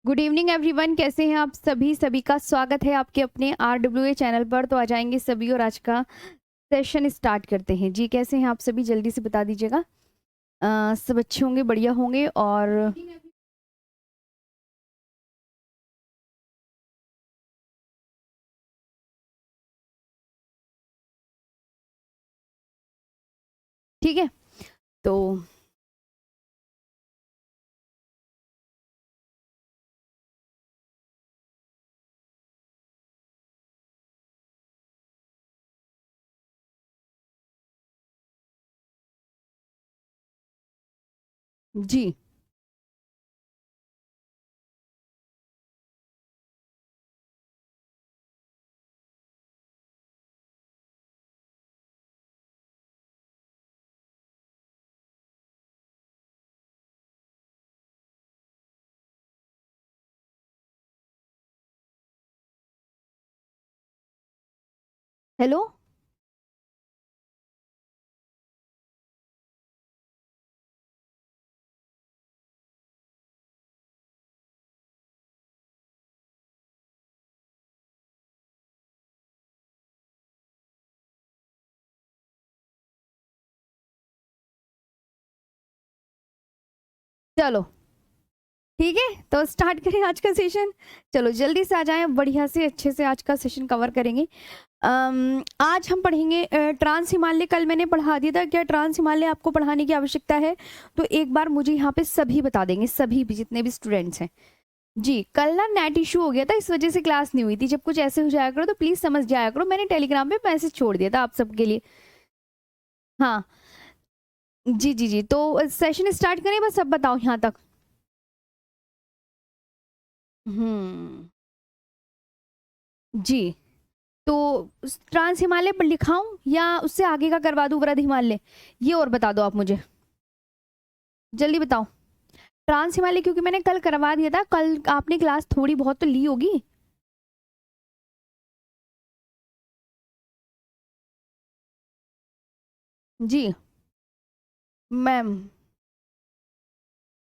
Good evening everyone, कैसे हैं आप सभी? सभी का स्वागत है आपके अपने RWA चैनल पर। तो आ जाएंगे सभी और आज का सेशन स्टार्ट करते हैं। जी, कैसे हैं आप सभी? जल्दी से बता दीजिएगा। सब अच्छे होंगे, बढ़िया होंगे। और ठीक है, तो जी हेलो। चलो ठीक है, तो स्टार्ट करें आज का सेशन। चलो जल्दी से आ जाएं, बढ़िया से अच्छे से आज का सेशन कवर करेंगे। आज हम पढ़ेंगे ट्रांस हिमालय। कल मैंने पढ़ा दिया था। क्या ट्रांस हिमालय आपको पढ़ाने की आवश्यकता है? तो एक बार मुझे यहाँ पे सभी बता देंगे, सभी भी जितने भी स्टूडेंट्स हैं। जी, कल ना नेट इशू हो गया था, इस वजह से क्लास नहीं हुई थी। जब कुछ ऐसे हो जाया करो तो प्लीज समझ जाया करो। मैंने टेलीग्राम पे मैसेज छोड़ दिया था आप सबके लिए। हाँ, जी जी जी, तो सेशन स्टार्ट करें, बस अब बताओ यहाँ तक। जी, तो ट्रांस हिमालय पर लिखाऊं या उससे आगे का करवा दूं, वृद्ध हिमालय? ये और बता दो आप मुझे, जल्दी बताओ। ट्रांस हिमालय क्योंकि मैंने कल करवा दिया था। कल आपने क्लास थोड़ी बहुत तो ली होगी। जी मैम,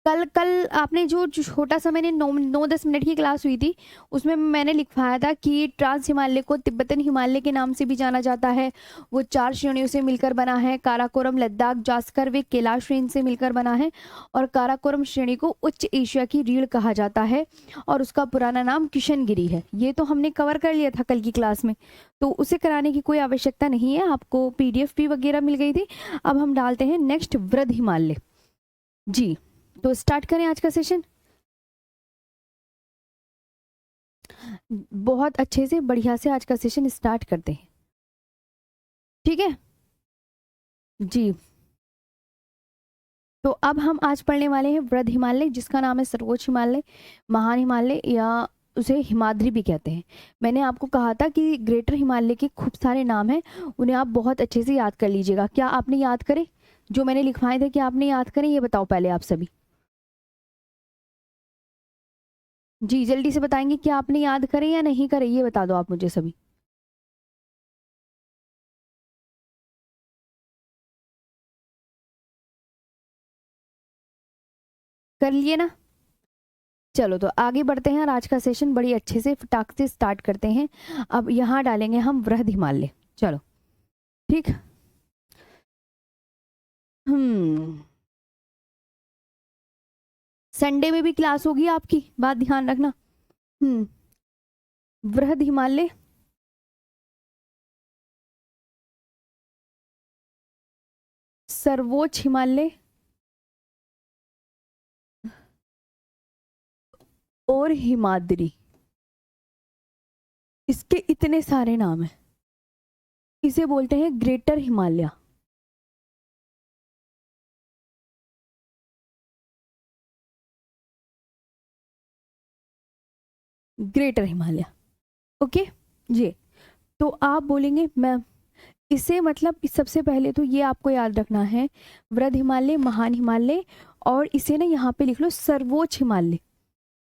कल कल आपने जो छोटा सा मैंने 9-10 मिनट की क्लास हुई थी, उसमें मैंने लिखवाया था कि ट्रांस हिमालय को तिब्बतन हिमालय के नाम से भी जाना जाता है। वो 4 श्रेणियों से मिलकर बना है। काराकोरम, लद्दाख, जास्कर वे कैलाश श्रेणी से मिलकर बना है। और काराकोरम श्रेणी को उच्च एशिया की रीढ़ कहा जाता है और उसका पुराना नाम किशनगिरी है। ये तो हमने कवर कर लिया था कल की क्लास में, तो उसे कराने की कोई आवश्यकता नहीं है। आपको PDF भी वगैरह मिल गई थी। अब हम डालते हैं नेक्स्ट, वृद्ध हिमालय। जी, तो स्टार्ट करें आज का सेशन। बहुत अच्छे से बढ़िया से आज का सेशन स्टार्ट करते हैं, ठीक है जी। तो अब हम आज पढ़ने वाले हैं वृद्ध हिमालय, जिसका नाम है सर्वोच्च हिमालय, महान हिमालय, या उसे हिमाद्री भी कहते हैं। मैंने आपको कहा था कि ग्रेटर हिमालय के खूब सारे नाम हैं, उन्हें आप बहुत अच्छे से याद कर लीजिएगा। क्या आपने याद करे? जो मैंने लिखवाए थे, क्या आपने याद करें? ये बताओ पहले आप सभी। जी, जल्दी से बताएंगे क्या आपने याद करे या नहीं करे, ये बता दो आप मुझे सभी। कर लिए ना? चलो, तो आगे बढ़ते हैं और आज का सेशन बड़ी अच्छे से फटाक से स्टार्ट करते हैं। अब यहाँ डालेंगे हम वृहद हिमालय। चलो, ठीक। हम्म संडे में भी क्लास होगी आपकी, बात ध्यान रखना। हम्म वृहद हिमालय, सर्वोच्च हिमालय और हिमाद्री, इसके इतने सारे नाम हैं। इसे बोलते हैं greater Himalaya. Greater Himalaya, okay ji. तो आप बोलेंगे मैम, इसे मतलब सबसे पहले तो ये आपको याद रखना है, वृद्ध हिमालय, महान हिमालय, और इसे ना यहाँ पे लिख लो सर्वोच्च हिमालय।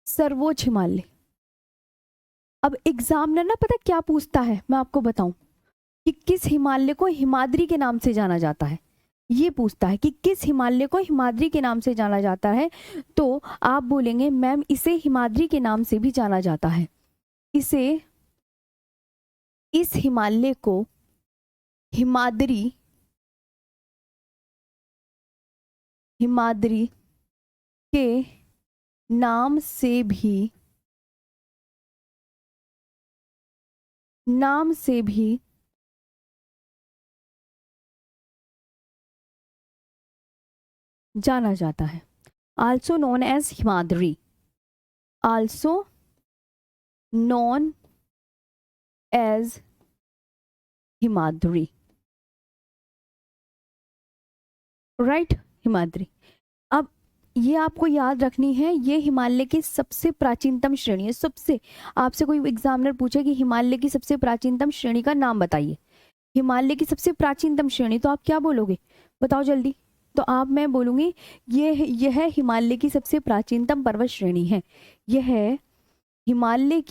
सर्वोच्च हिमालय। अब एग्जामिनर ना पता क्या पूछता है, मैं आपको बताऊं कि किस हिमालय को हिमाद्री के नाम से जाना जाता है। ये पूछता है कि किस हिमालय को हिमाद्री के नाम से जाना जाता है, तो आप बोलेंगे मैम इसे हिमाद्री के नाम से भी जाना जाता है। इस हिमालय को हिमाद्री के नाम से भी जाना जाता है। Also known as Himadri, also known as Himadri, right, Himadri. अब ये आपको याद रखनी है, ये हिमालय की सबसे प्राचीनतम श्रेणी है। सबसे, आपसे कोई एग्जामिनर पूछे कि हिमालय की सबसे प्राचीनतम श्रेणी का नाम बताइए, हिमालय की सबसे प्राचीनतम श्रेणी, तो आप क्या बोलोगे, बताओ जल्दी। तो आप, मैं बोलूंगी यह हिमालय की सबसे प्राचीनतम पर्वत श्रेणी है। यह हिमालय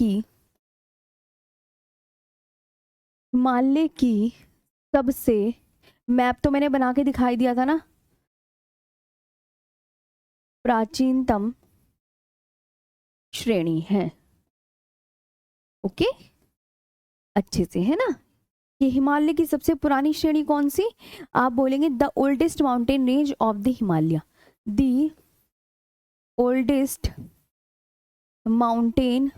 की सबसे, मैप तो मैंने बना के दिखाई दिया था ना, प्राचीनतम श्रेणी है। ओके, अच्छे से है ना। ये हिमालय की सबसे पुरानी श्रेणी कौन सी, आप बोलेंगे the oldest mountain range of the Himalaya, the oldest mountain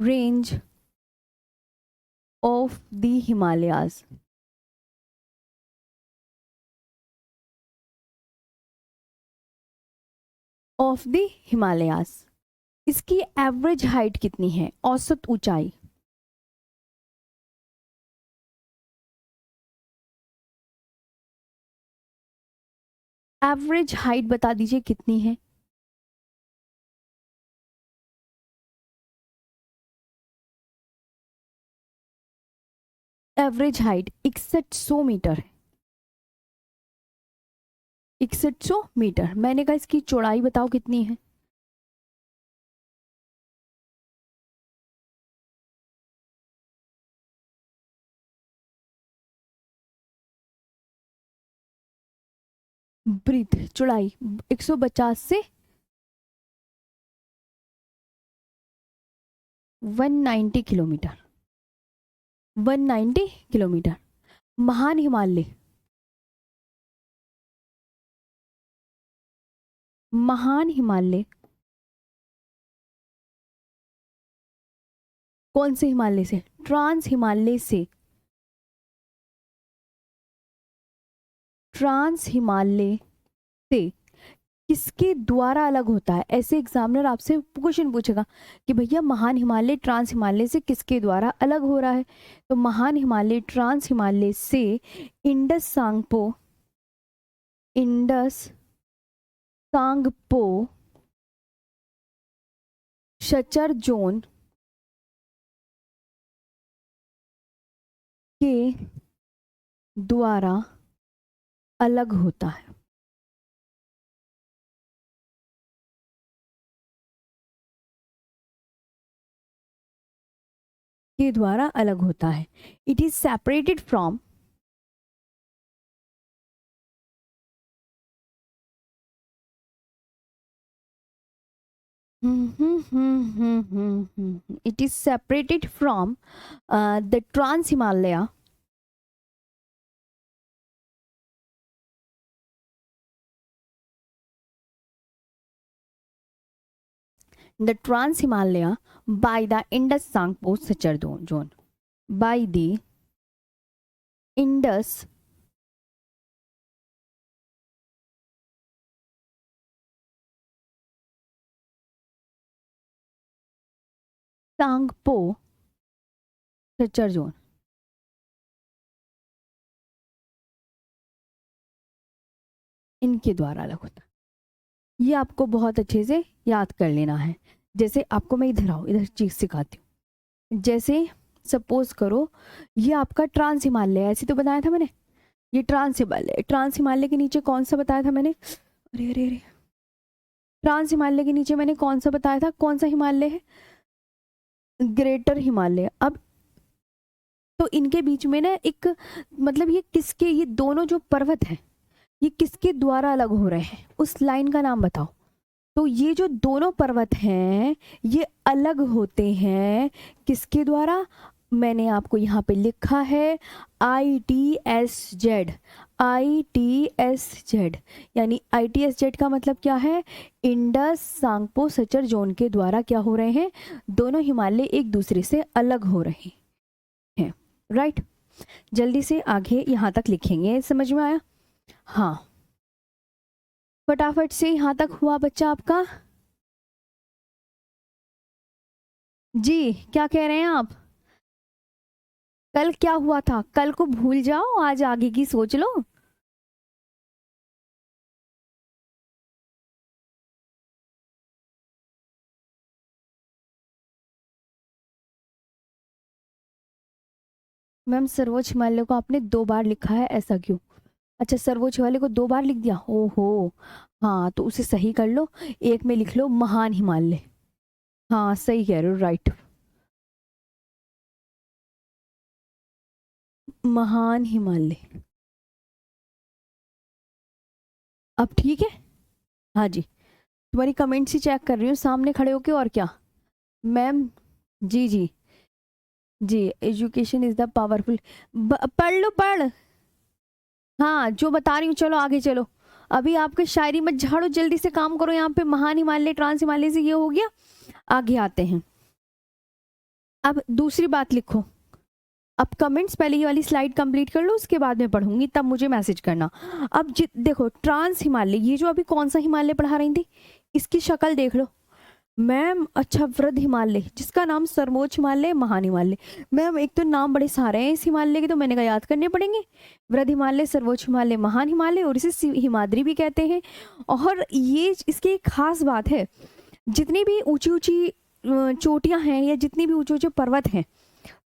range of the Himalayas. Of the Himalayas. इसकी एवरेज हाइट कितनी है, औसत ऊंचाई, एवरेज हाइट बता दीजिए कितनी है। एवरेज हाइट 6100 मीटर है, 6100 मीटर। मैंने कहा इसकी चौड़ाई बताओ कितनी है, ब्रीथ चौड़ाई 150 से 190 किलोमीटर, 190 किलोमीटर। महान हिमालय, महान हिमालय कौन से हिमालय से, ट्रांस हिमालय से, ट्रांस हिमालय से किसके द्वारा अलग होता है। ऐसे एग्जामिनर आपसे क्वेश्चन पूछेगा कि भैया महान हिमालय ट्रांस हिमालय से किसके द्वारा अलग हो रहा है, तो महान हिमालय ट्रांस हिमालय से इंडस सांगपो शचर जोन के द्वारा अलग होता है, के द्वारा अलग होता है। It is separated from, it is separated from the Trans Himalaya, by the Indus Sangpo Sachar zone, by the Indus Tsangpo suture zone. इनके द्वारा अलग होता है। ये आपको बहुत अच्छे से याद कर लेना है। जैसे आपको मैं इधर आओ, इधर चीज सिखाती हूँ। जैसे सपोज करो ये आपका ट्रांस हिमालय है, ऐसे तो बताया था मैंने, ये ट्रांस हिमालय, ट्रांस हिमालय के नीचे कौन सा बताया था मैंने, अरे अरे अरे, ट्रांस हिमालय के नीचे मैंने कौन सा बताया था, कौन सा हिमालय है, ग्रेटर हिमालय। अब तो इनके बीच में ना एक, मतलब ये किसके, ये दोनों जो पर्वत हैं, ये किसके द्वारा अलग हो रहे हैं, उस लाइन का नाम बताओ। तो ये जो दोनों पर्वत हैं ये अलग होते हैं किसके द्वारा, मैंने आपको यहाँ पे लिखा है ITSZ। ITSZ यानी ITSZ का मतलब क्या है, इंडस सांगपो सचर जोन के द्वारा क्या हो रहे हैं, दोनों हिमालय एक दूसरे से अलग हो रहे हैं। राइट, जल्दी से आगे यहाँ तक लिखेंगे, समझ में आया? हाँ, फटाफट से यहाँ तक हुआ बच्चा आपका? जी, क्या कह रहे हैं आप? कल क्या हुआ था, कल को भूल जाओ, आज आगे की सोच लो। मैम सर्वोच्च हिमालय को आपने 2 बार लिखा है, ऐसा क्यों? अच्छा, सर्वोच्च हिमालय को 2 बार लिख दिया, ओहो। हाँ तो उसे सही कर लो, एक में लिख लो महान हिमालय। हाँ सही कह रहे हो, राइट, महान हिमालय। अब ठीक है? हाँ जी, तुम्हारी कमेंट्स ही चेक कर रही हूँ सामने खड़े होके, और क्या मैम? जी जी जी, एजुकेशन इज द पावरफुल। पढ़ लो पढ़। हाँ जो बता रही हूँ, चलो आगे चलो। अभी आपके शायरी मत झाड़ो, जल्दी से काम करो। यहाँ पे महान हिमालय ट्रांस हिमालय से ये हो गया, आगे आते हैं। अब दूसरी बात लिखो। अब कमेंट्स पहले ये वाली स्लाइड कंप्लीट कर लो, उसके बाद में पढ़ूंगी, तब मुझे मैसेज करना। अब देखो ट्रांस हिमालय, ये जो अभी कौन सा हिमालय पढ़ा रही थी, इसकी शक्ल देख लो मैम। अच्छा, वृद्ध हिमालय, जिसका नाम सर्वोच्च हिमालय, महान हिमालय। मैम एक तो नाम बड़े सारे हैं इस हिमालय के, तो मैंने कहा याद करने पड़ेंगे। वृद्ध हिमालय, सर्वोच्च हिमालय, महान हिमालय, और इसे हिमाद्री भी कहते हैं। और ये इसकी एक खास बात है, जितनी भी ऊंची ऊंची चोटियां हैं या जितनी भी ऊंचे ऊंचे पर्वत हैं,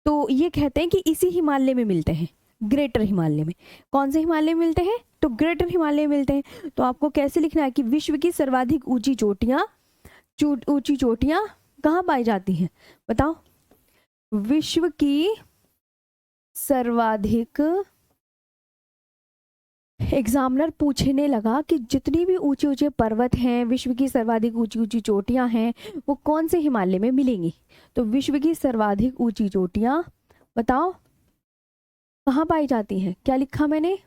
तो ये कहते हैं कि इसी हिमालय में मिलते हैं, ग्रेटर हिमालय में। कौन से हिमालय में मिलते हैं, तो ग्रेटर हिमालय में मिलते हैं। तो आपको कैसे लिखना है कि विश्व की सर्वाधिक ऊंची चोटियां, ऊंची चोटियां कहाँ पाई जाती हैं, बताओ? विश्व की सर्वाधिक, एग्जामिनर पूछने लगा कि जितनी भी ऊंचे ऊंचे पर्वत हैं, विश्व की सर्वाधिक ऊंची ऊंची चोटियां हैं, वो कौन से हिमालय में मिलेंगी। तो विश्व की सर्वाधिक ऊंची चोटियां बताओ कहाँ पाई जाती हैं, क्या लिखा मैंने,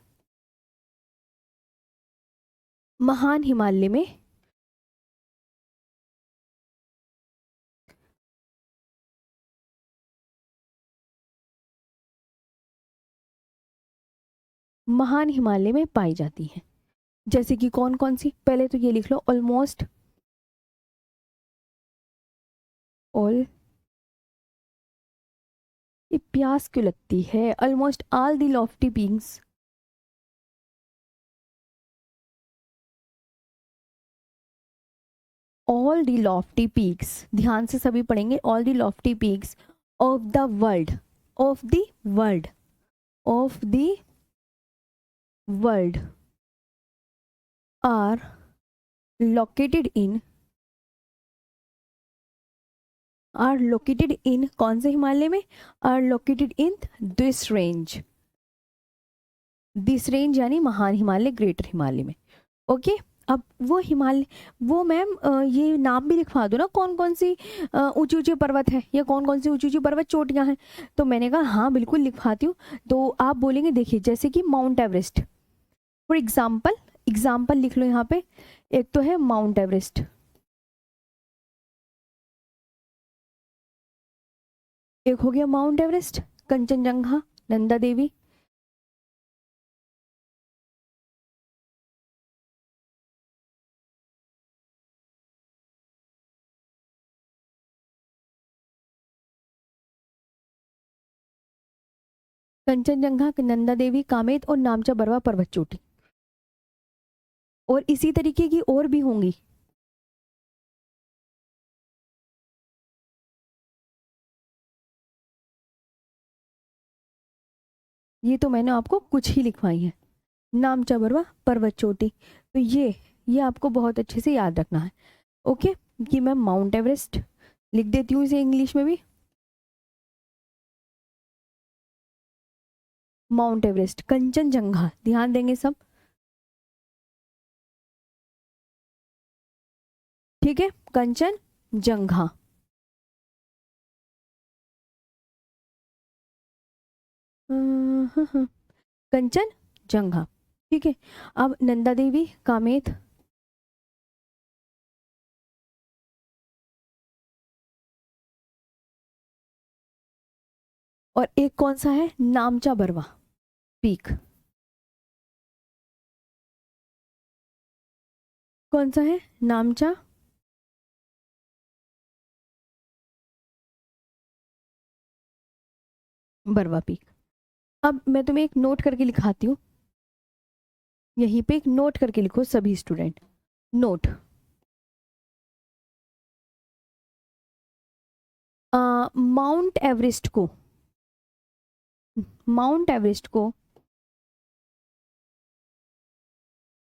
महान हिमालय में। महान हिमालय में पाई जाती हैं। जैसे कि कौन कौन सी, पहले तो ये लिख लो, ऑलमोस्ट ऑल, ये प्यास क्यों लगती है, almost all the lofty peaks, all the lofty peaks, ध्यान से सभी पढ़ेंगे, all the lofty peaks of the world, of the world, of the world are located in, are located in कौन से हिमालय में, are located in this range, this range यानी महान Himalaya, greater Himalaya में। ओके, अब वो हिमालय, वो मैम ये नाम भी लिखवा दो ना, कौन कौन सी ऊंचे ऊंचे पर्वत है या कौन कौन सी ऊंची ऊंची पर्वत चोटियां हैं। तो मैंने कहा हाँ बिल्कुल लिखवाती हूँ। तो आप बोलेंगे, देखिए जैसे कि mount Everest for example, example लिख लो यहाँ पे। एक तो है माउंट एवरेस्ट, एक हो गया माउंट एवरेस्ट, कंचनजंगा, नंदा देवी, कंचनजंगा, नंदा देवी, कामेत और नामचा बरवा पर्वत चोटी। और इसी तरीके की और भी होंगी। ये तो मैंने आपको कुछ ही लिखवाई है, नामचा बरवा पर्वत चोटी। तो ये आपको बहुत अच्छे से याद रखना है। ओके, कि मैं माउंट एवरेस्ट लिख देती हूँ इसे इंग्लिश में भी, माउंट एवरेस्ट, कंचनजंगा, ध्यान देंगे सब, ठीक है, कंचनजंघा। कंचनजंघा, ठीक है। अब नंदा देवी कामेत, और एक कौन सा है, नामचा बरवा पीक। कौन सा है, नामचा बरवा पीक। अब मैं तुम्हें एक नोट करके लिखाती हूँ, यहीं पे एक नोट करके लिखो सभी स्टूडेंट। नोट, माउंट एवरेस्ट को, माउंट एवरेस्ट को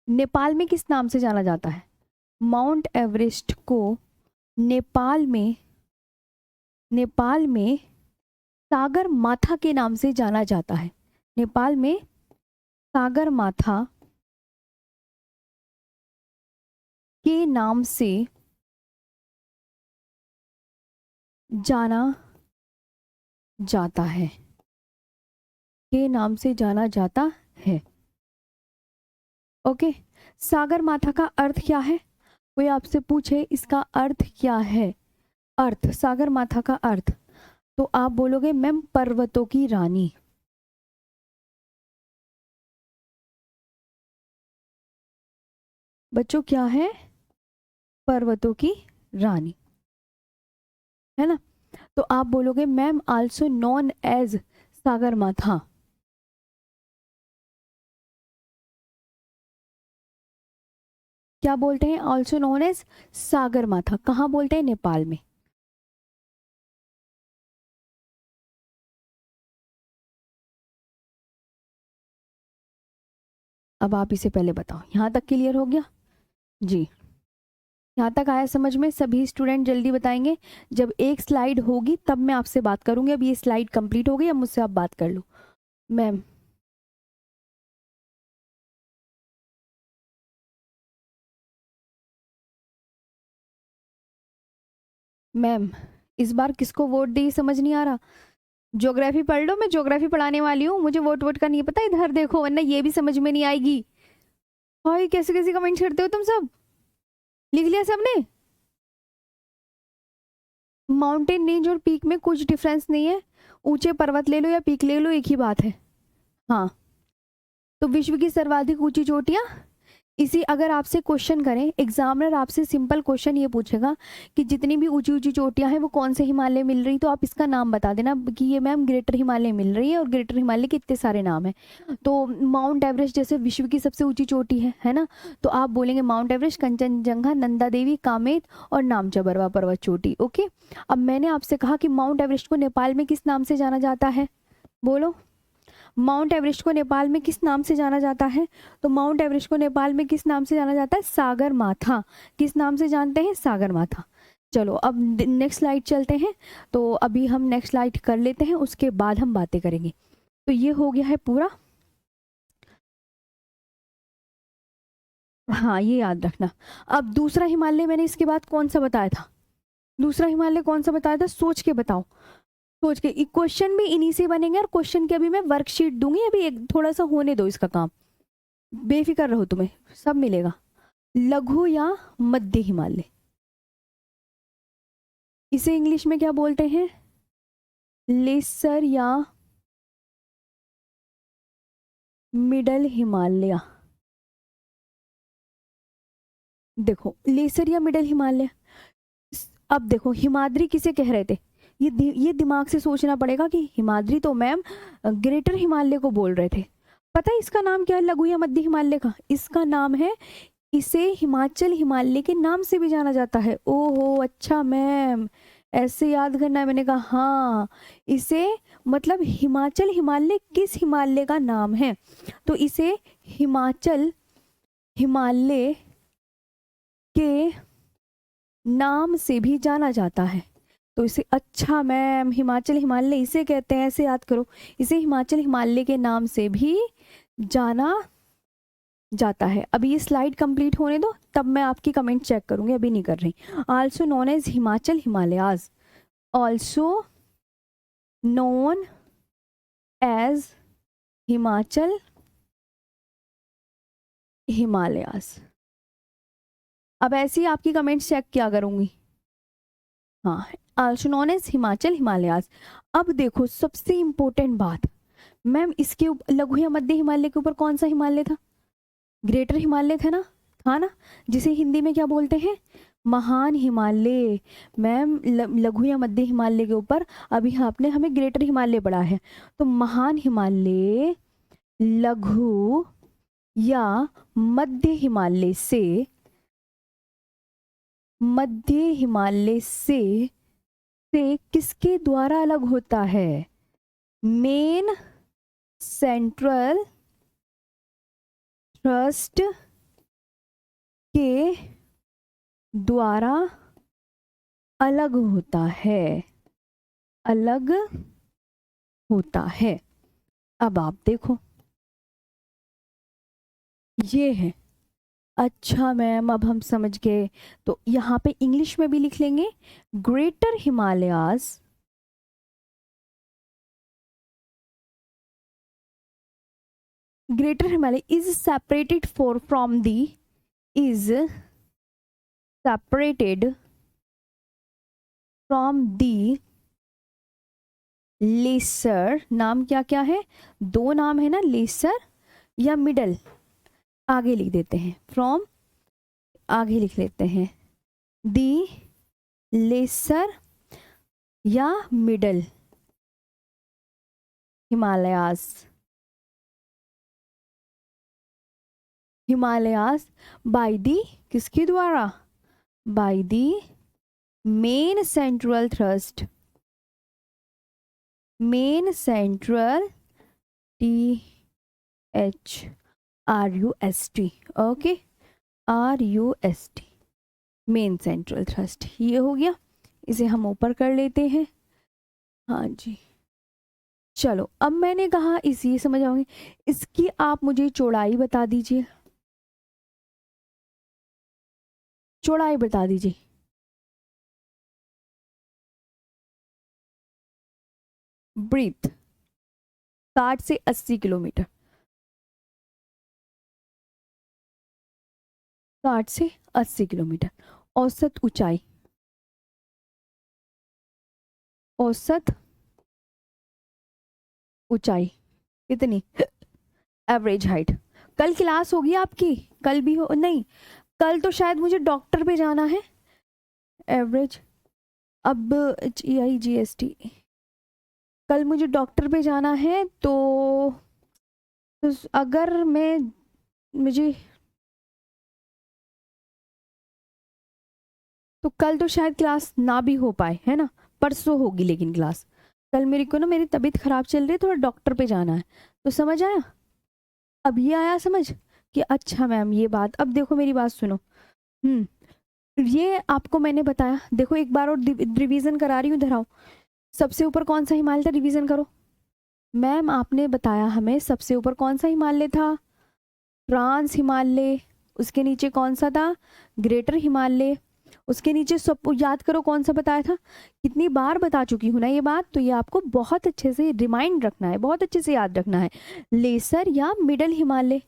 नेपाल में किस नाम से जाना जाता है? माउंट एवरेस्ट को नेपाल में, नेपाल में सागर माथा के नाम से जाना जाता है। नेपाल में सागर माथा के नाम से जाना जाता है, के नाम से जाना जाता है। ओके, सागर माथा का अर्थ क्या है? कोई आपसे पूछे इसका अर्थ क्या है, अर्थ सागर माथा का अर्थ, तो आप बोलोगे मैम पर्वतों की रानी। बच्चों क्या है? पर्वतों की रानी, है ना। तो आप बोलोगे मैम आल्सो नॉन एज सागर माथा। क्या बोलते हैं? ऑल्सो नोन एज सागर माथा। कहाँ बोलते हैं? नेपाल में। अब आप इसे पहले बताओ, यहाँ तक क्लियर हो गया जी? यहाँ तक आया समझ में? सभी स्टूडेंट जल्दी बताएंगे। जब एक स्लाइड होगी तब मैं आपसे बात करूंगी। अब ये स्लाइड कंप्लीट हो गई, अब मुझसे आप बात कर लो। मैम मैम इस बार किसको वोट दी समझ नहीं आ रहा। ज्योग्राफी पढ़ लो, मैं ज्योग्राफी पढ़ाने वाली हूँ, मुझे वोट वोट का नहीं पता। इधर देखो वरना ये भी समझ में नहीं आएगी। भाई कैसे कैसे कमेंट करते हो तुम सब? लिख लिया सबने? माउंटेन रेंज और पीक में कुछ डिफरेंस नहीं है, ऊंचे पर्वत ले लो या पीक ले लो, एक ही बात है। हाँ, तो विश्व की सर्वाधिक ऊंची चोटियां, इसी अगर आपसे क्वेश्चन करें, एग्जामिनर आपसे सिंपल क्वेश्चन ये पूछेगा कि जितनी भी ऊंची ऊंची चोटियां हैं वो कौन से हिमालय मिल रही, तो आप इसका नाम बता देना कि ये मैम ग्रेटर हिमालय मिल रही है, और ग्रेटर हिमालय के इतने सारे नाम हैं। तो माउंट एवरेस्ट जैसे विश्व की सबसे ऊंची चोटी है ना, तो आप बोलेंगे माउंट एवरेस्ट, कंचनजंगा, नंदा देवी, कामेत और नामचा बरवा पर्वत चोटी। ओके, अब मैंने आपसे कहा कि माउंट एवरेस्ट को नेपाल में किस नाम से जाना जाता है? बोलो, माउंट एवरेस्ट को नेपाल में किस नाम से जाना जाता है? तो माउंट एवरेस्ट को नेपाल में किस नाम से जाना जाता है? सागर माथा। किस नाम से जानते हैं? सागर माथा। चलो अब नेक्स्ट स्लाइड चलते हैं। तो अभी हम नेक्स्ट स्लाइड कर लेते हैं, उसके बाद हम बातें करेंगे। तो ये हो गया है पूरा। हाँ, ये याद रखना। अब दूसरा हिमालय मैंने इसके बाद कौन सा बताया था? दूसरा हिमालय कौन सा बताया था? सोच के बताओ, सोच के। क्वेश्चन भी इन्हीं से बनेंगे, और क्वेश्चन की अभी मैं वर्कशीट दूंगी, अभी एक थोड़ा सा होने दो इसका काम, बेफिक्र रहो, तुम्हें सब मिलेगा। लघु या मध्य हिमालय, इसे इंग्लिश में क्या बोलते हैं? लेसर या मिडल हिमालय। देखो, लेसर या मिडल हिमालय। अब देखो, हिमाद्री किसे कह रहे थे? ये दिमाग से सोचना पड़ेगा कि हिमाद्री तो मैम ग्रेटर हिमालय को बोल रहे थे। पता है इसका नाम क्या है लघु या मध्य हिमालय का? इसका नाम है, इसे हिमाचल हिमालय के नाम से भी जाना जाता है। ओहो अच्छा मैम, ऐसे याद करना है। मैंने कहा हाँ, इसे मतलब हिमाचल हिमालय किस हिमालय का नाम है? तो इसे हिमाचल हिमालय के नाम से भी जाना जाता है। तो इसे, अच्छा मैम हिमाचल हिमालय इसे कहते हैं, ऐसे याद करो, इसे हिमाचल हिमालय के नाम से भी जाना जाता है। अभी ये स्लाइड कंप्लीट होने दो, तब मैं आपकी कमेंट चेक करूंगी, अभी नहीं कर रही। Also known as Himachal Himalayas, also known as Himachal Himalayas. अब ऐसे ही आपकी कमेंट्स चेक क्या करूंगी। हाँ, also known as Himachal Himalayas. अब देखो सबसे इंपॉर्टेंट बात, मैम इसके लघु या मध्य हिमालय के ऊपर कौन सा हिमालय था? ग्रेटर हिमालय था ना, था ना, जिसे हिंदी में क्या बोलते हैं? महान हिमालय। मैम लघु या मध्य हिमालय के ऊपर अभी आपने हमें ग्रेटर हिमालय पढ़ा है, तो महान हिमालय, लघु या मध्य हिमालय से, मध्य हिमालय से किसके द्वारा अलग होता है? मेन सेंट्रल थ्रस्ट के द्वारा अलग होता है, अलग होता है। अब आप देखो ये है। अच्छा मैम अब हम समझ गए, तो यहाँ पे इंग्लिश में भी लिख लेंगे, greater Himalayas, greater Himalaya is separated from the, is separated from the lesser, नाम क्या क्या है? दो नाम है ना, लेसर या मिडल, आगे लिख देते हैं, फ्रॉम आगे लिख लेते हैं, दी लेसर या middle Himalayas, Himalayas by the, किसके द्वारा? By the main central thrust, main central THRUST, okay, RUST, main central thrust. ये हो गया, इसे हम ऊपर कर लेते हैं। हाँ जी, चलो अब मैंने कहा इसी समझ आओगे, इसकी आप मुझे चौड़ाई बता दीजिए, चौड़ाई बता दीजिए। ब्रीथ 60 से 80 किलोमीटर, 60 से 80 किलोमीटर। औसत ऊंचाई, औसत ऊंचाई कितनी? Average height. कल क्लास होगी आपकी? कल भी हो नहीं, कल तो शायद मुझे डॉक्टर पे जाना है। एवरेज, अब यही GST, कल मुझे डॉक्टर पे जाना है, तो अगर मैं मुझे तो कल तो शायद क्लास ना भी हो पाए, है ना, परसों होगी लेकिन क्लास। कल मेरे को ना, मेरी तबीयत खराब चल रही है, थोड़ा डॉक्टर पे जाना है, तो समझ आया? अब ये आया समझ कि अच्छा मैम ये बात। अब देखो मेरी बात सुनो, ये आपको मैंने बताया, देखो एक बार और रिवीजन करा रही हूँ, इधर आओ। सबसे ऊपर कौन सा हिमालय था, रिवीजन करो। मैम आपने बताया हमें सबसे ऊपर कौन सा हिमालय था? ट्रांस हिमालय। उसके नीचे कौन सा था? ग्रेटर हिमालय। उसके नीचे सब याद करो कौन सा बताया था। कितनी बार बता चुकी हूँ ना ये बात, तो ये आपको बहुत अच्छे से रिमाइंड रखना है, बहुत अच्छे से याद रखना है। लेसर या मिडल हिमालय।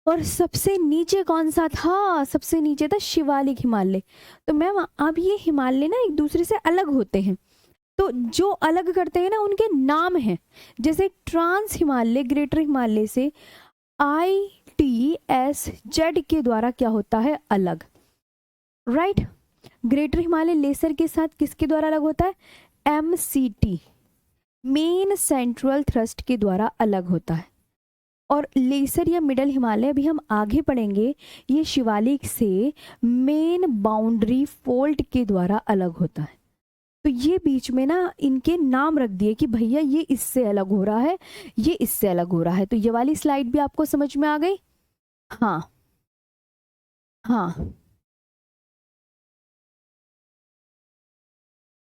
और सबसे नीचे कौन सा था? सबसे नीचे था शिवालिक हिमालय। तो मैम अब ये हिमालय ना एक दूसरे से अलग होते हैं, तो जो अलग करते हैं ना उनके नाम हैं। जैसे ट्रांस हिमालय ग्रेटर हिमालय से ITSZ के द्वारा क्या होता है? अलग, राइट। ग्रेटर हिमालय लेसर के साथ किसके द्वारा अलग होता है? MCT, मेन सेंट्रल थ्रस्ट के द्वारा अलग होता है। और लेसर या मिडल हिमालय अभी हम आगे पढ़ेंगे, ये शिवालिक से मेन बाउंड्री फोल्ट के द्वारा अलग होता है। तो ये बीच में ना इनके नाम रख दिए कि भैया ये इससे अलग हो रहा है, ये इससे अलग हो रहा है। तो ये वाली स्लाइड भी आपको समझ में आ गई? हाँ हाँ,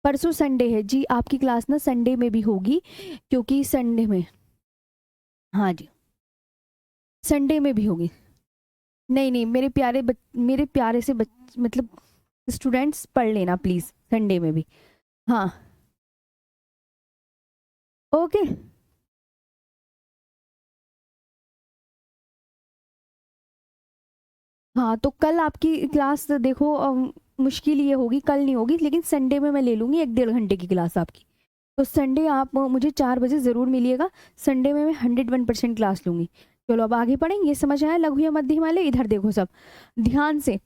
परसों संडे है जी, आपकी क्लास ना संडे में भी होगी, क्योंकि संडे में, हाँ जी संडे में भी होगी। नहीं नहीं, मेरे प्यारे से मतलब स्टूडेंट्स पढ़ लेना प्लीज संडे में भी। हाँ ओके। हाँ तो कल आपकी क्लास देखो, मुश्किल ये होगी, कल नहीं होगी, लेकिन संडे में मैं ले लूँगी 1-1.5 घंटे की क्लास आपकी। तो संडे आप मुझे 4 बजे ज़रूर मिलिएगा। संडे में मैं 101% क्लास लूँगी। चलो अब आगे पढ़ेंगे। ये समझ आया लघु या मध्य हिमालय? इधर देखो सब ध्यान से।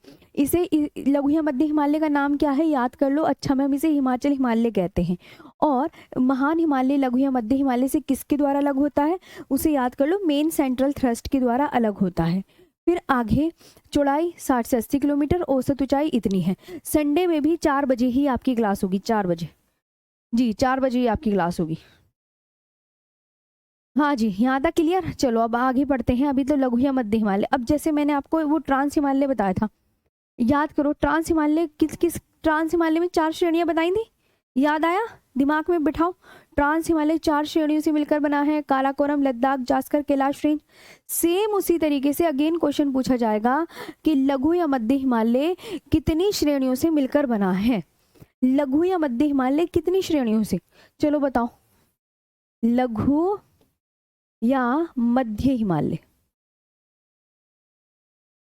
लघु या मध्य हिमालय का नाम क्या है याद कर लो। अच्छा मैम, इसे हिमाचल हिमालय कहते हैं। और महान हिमालय लघु या मध्य हिमालय से किसके द्वारा अलग होता है? उसे याद कर लो, मेन सेंट्रल थ्रस्ट के द्वारा अलग होता है। फिर आगे, चौड़ाई 60 से 80 किलोमीटर, औसत ऊंचाई इतनी है। संडे में भी 4 बजे ही आपकी क्लास होगी, 4 बजे। जी 4 बजे ही आपकी क्लास होगी। हाँ जी, यहाँ तक क्लियर। चलो अब आगे बढ़ते हैं। अभी तो लघु या मध्य हिमालय। अब जैसे मैंने आपको वो ट्रांस हिमालय बताया था, याद करो। ट्रांस हिमालय ट्रांस हिमालय में 4 श्रेणियां बताई थी, याद आया? दिमाग में बिठाओ। ट्रांस हिमालय 4 श्रेणियों से मिलकर बना है, काराकोरम, लद्दाख, जास्कर, कैलाश रेंज। सेम उसी तरीके से अगेन क्वेश्चन पूछा जाएगा कि लघु या मध्य हिमालय कितनी श्रेणियों से मिलकर बना है। लघु या मध्य हिमालय कितनी श्रेणियों से? चलो बताओ। लघु या मध्य हिमालय,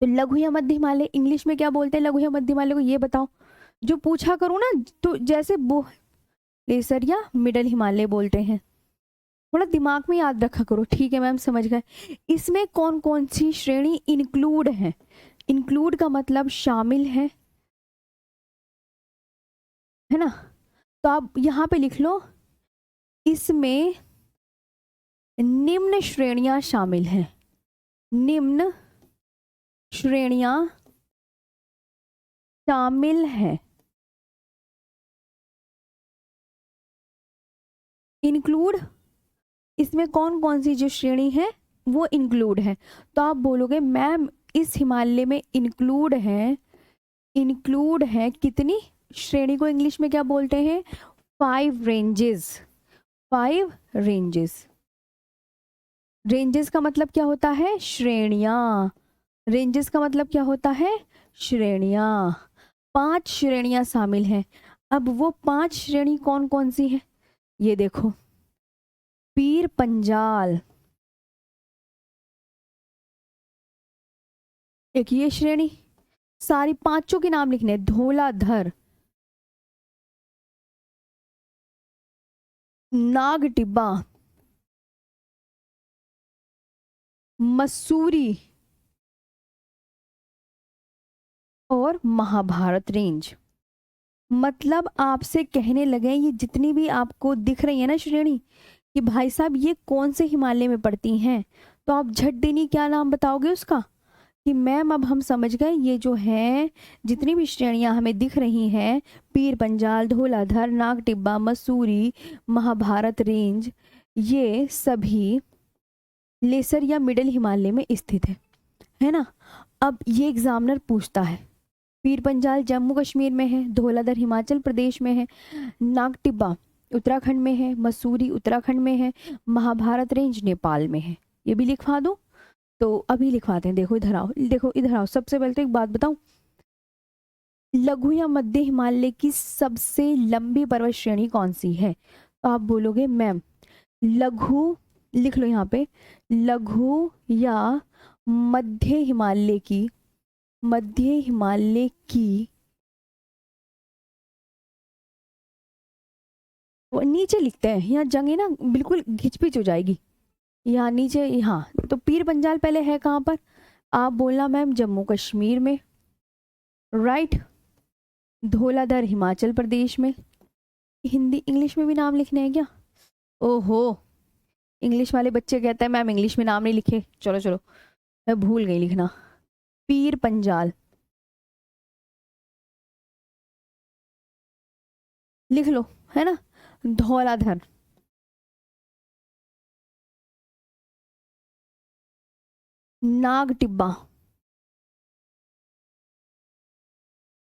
तो लघु या मध्य हिमालय इंग्लिश में क्या बोलते हैं लघु या मध्य हिमालय को? ये बताओ। जो पूछा करूँ ना, तो जैसे वो लेसर या मिडल हिमालय बोलते हैं, थोड़ा दिमाग में याद रखा करो। ठीक है मैम, समझ गए। इसमें कौन कौन सी श्रेणी इंक्लूड है? इंक्लूड का मतलब शामिल है ना? तो आप यहाँ पे लिख लो, इसमें निम्न श्रेणियां शामिल हैं। निम्न श्रेणियां शामिल हैं। इंक्लूड, इसमें कौन कौन सी जो श्रेणी है वो इंक्लूड है। तो आप बोलोगे मैम इस हिमालय में इंक्लूड है, इंक्लूड है कितनी श्रेणी को इंग्लिश में क्या बोलते हैं? 5 रेंजेस। 5 रेंजेस। रेंजेस का मतलब क्या होता है? श्रेणियां। रेंजेस का मतलब क्या होता है? श्रेणियां। 5 श्रेणियां शामिल हैं। अब वो 5 श्रेणी कौन कौन सी है? ये देखो, पीर पंजाल एक ये श्रेणी, सारी पांचों के नाम लिखने। धौलाधर, नाग टिब्बा, मसूरी और महाभारत रेंज। मतलब आपसे कहने लगे ये जितनी भी आपको दिख रही है ना श्रेणी, कि भाई साहब ये कौन से हिमालय में पड़ती हैं, तो आप झट देनी क्या नाम बताओगे उसका? कि मैम अब हम समझ गए, ये जो है जितनी भी श्रेणियां हमें दिख रही हैं, पीर पंजाल, धौलाधर, नाग टिब्बा, मसूरी, महाभारत रेंज, ये सभी लेसर या मिडिल हिमालय में स्थित है ना? अब ये एग्जामिनर पूछता है, पीर पंजाल जम्मू कश्मीर में है, धौलाधर हिमाचल प्रदेश में है, नाग टिब्बा उत्तराखंड में है, मसूरी उत्तराखंड में है, महाभारत रेंज नेपाल में है। ये भी लिखवा दूं? तो अभी लिखवाते हैं। देखो इधर आओ, देखो इधर आओ। सबसे पहले तो एक बात बताऊं, लघु या मध्य हिमालय की सबसे लंबी पर्वत श्रेणी कौन सी है? तो आप बोलोगे मैम लघु, लिख लो यहाँ पे, लघु या मध्य हिमालय की, मध्य हिमालय की, वो नीचे लिखते हैं, यहाँ जगह ना बिल्कुल घिचपिच हो जाएगी। यहाँ नीचे, यहाँ तो पीर पंजाल पहले है कहाँ पर? आप बोलना मैम जम्मू कश्मीर में, राइट। धौलाधर हिमाचल प्रदेश में। हिंदी इंग्लिश में भी नाम लिखने हैं क्या? ओहो, इंग्लिश वाले बच्चे कहते हैं मैम इंग्लिश में नाम नहीं लिखे। चलो चलो, मैं भूल गई लिखना। पीर पंजाल लिख लो, है ना? धौलाधर, नाग टिब्बा,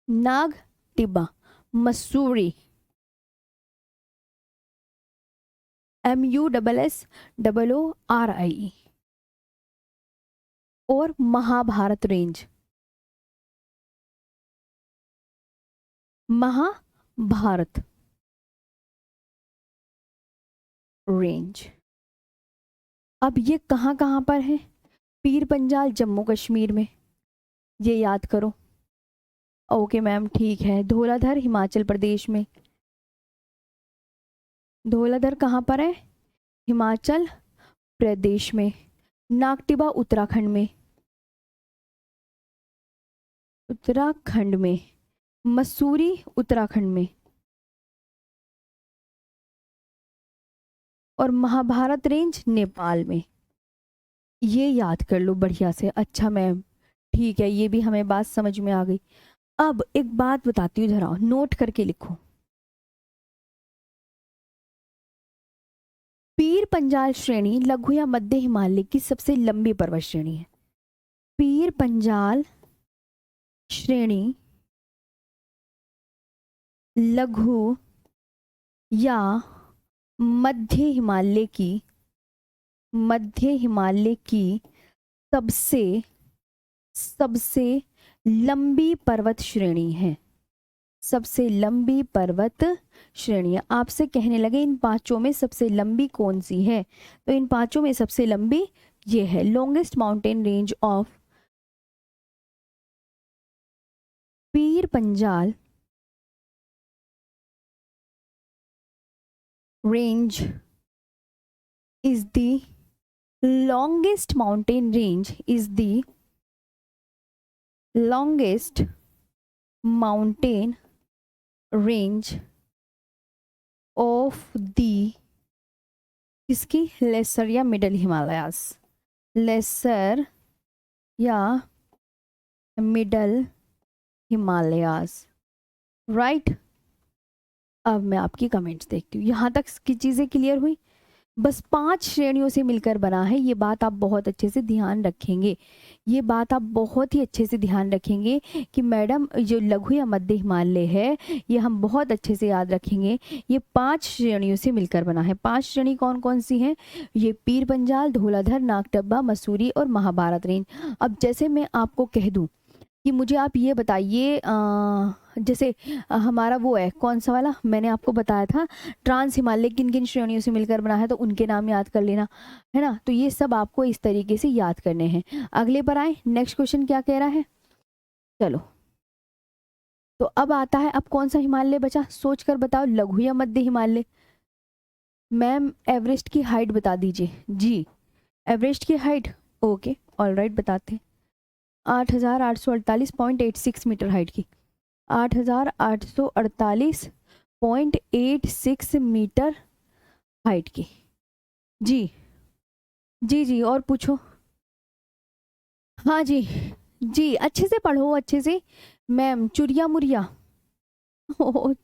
नाग टिब्बा, मसूरी, MUSSOORIE, और महाभारत रेंज। महाभारत रेंज। अब ये कहाँ कहाँ पर है? पीर पंजाल जम्मू कश्मीर में, ये याद करो। ओके मैम, ठीक है। धौलाधर हिमाचल प्रदेश में। धौलाधर कहाँ पर है? हिमाचल प्रदेश में। नागटिबा उत्तराखंड में। उत्तराखंड में। मसूरी उत्तराखंड में। और महाभारत रेंज नेपाल में। ये याद कर लो बढ़िया से। अच्छा मैम, ठीक है, ये भी हमें बात समझ में आ गई। अब एक बात बताती हूँ, जरा नोट करके लिखो। पीर पंजाल श्रेणी लघु या मध्य हिमालय की सबसे लंबी पर्वत श्रेणी है। पीर पंजाल श्रेणी लघु या मध्य हिमालय की सबसे सबसे लंबी पर्वत श्रेणी है। सबसे लंबी पर्वत श्रेणी है। आपसे कहने लगे इन पांचों में सबसे लंबी कौन सी है, तो इन पांचों में सबसे लंबी ये है। Longest mountain range of Pir Panjal range is the longest mountain range is the longest mountain range of the किसकी? लेसर या मिडल हिमालयास। लेसर या मिडल हिमालयास, राइट। अब मैं आपकी कमेंट्स देखती हूँ। यहाँ तक की चीज़ें क्लियर हुई? बस 5 श्रेणियों से मिलकर बना है। ये बात आप बहुत अच्छे से ध्यान रखेंगे। ये बात आप बहुत ही अच्छे से ध्यान रखेंगे कि मैडम जो लघु या मध्य हिमालय है, ये हम बहुत अच्छे से याद रखेंगे। ये 5 श्रेणियों से मिलकर बना है। 5 श्रेणी कौन कौन सी हैं? ये पीर पंजाल, धौलाधर, नागटब्बा, मसूरी और महाभारत रेंज। अब जैसे मैं आपको कह दूँ कि मुझे आप ये बताइए, जैसे हमारा वो है कौन सा वाला, मैंने आपको बताया था ट्रांस हिमालय किन किन श्रेणियों से मिलकर बना है, तो उनके नाम याद कर लेना, है ना। तो ये सब आपको इस तरीके से याद करने हैं। अगले पर आए, नेक्स्ट क्वेश्चन क्या कह रहा है। चलो, तो अब आता है, अब कौन सा हिमालय बचा, सोच कर बताओ, लघु या मध्य हिमालय। मैम एवरेस्ट की हाइट बता दीजिए जी। एवरेस्ट की हाइट, ओके ऑलराइट, बताते हैं। 8,848.86 मीटर हाइट की। 8,848.86 मीटर हाइट की। जी जी जी, और पूछो। हाँ जी जी, अच्छे से पढ़ो, अच्छे से। मैम चुरिया मुरिया ओ,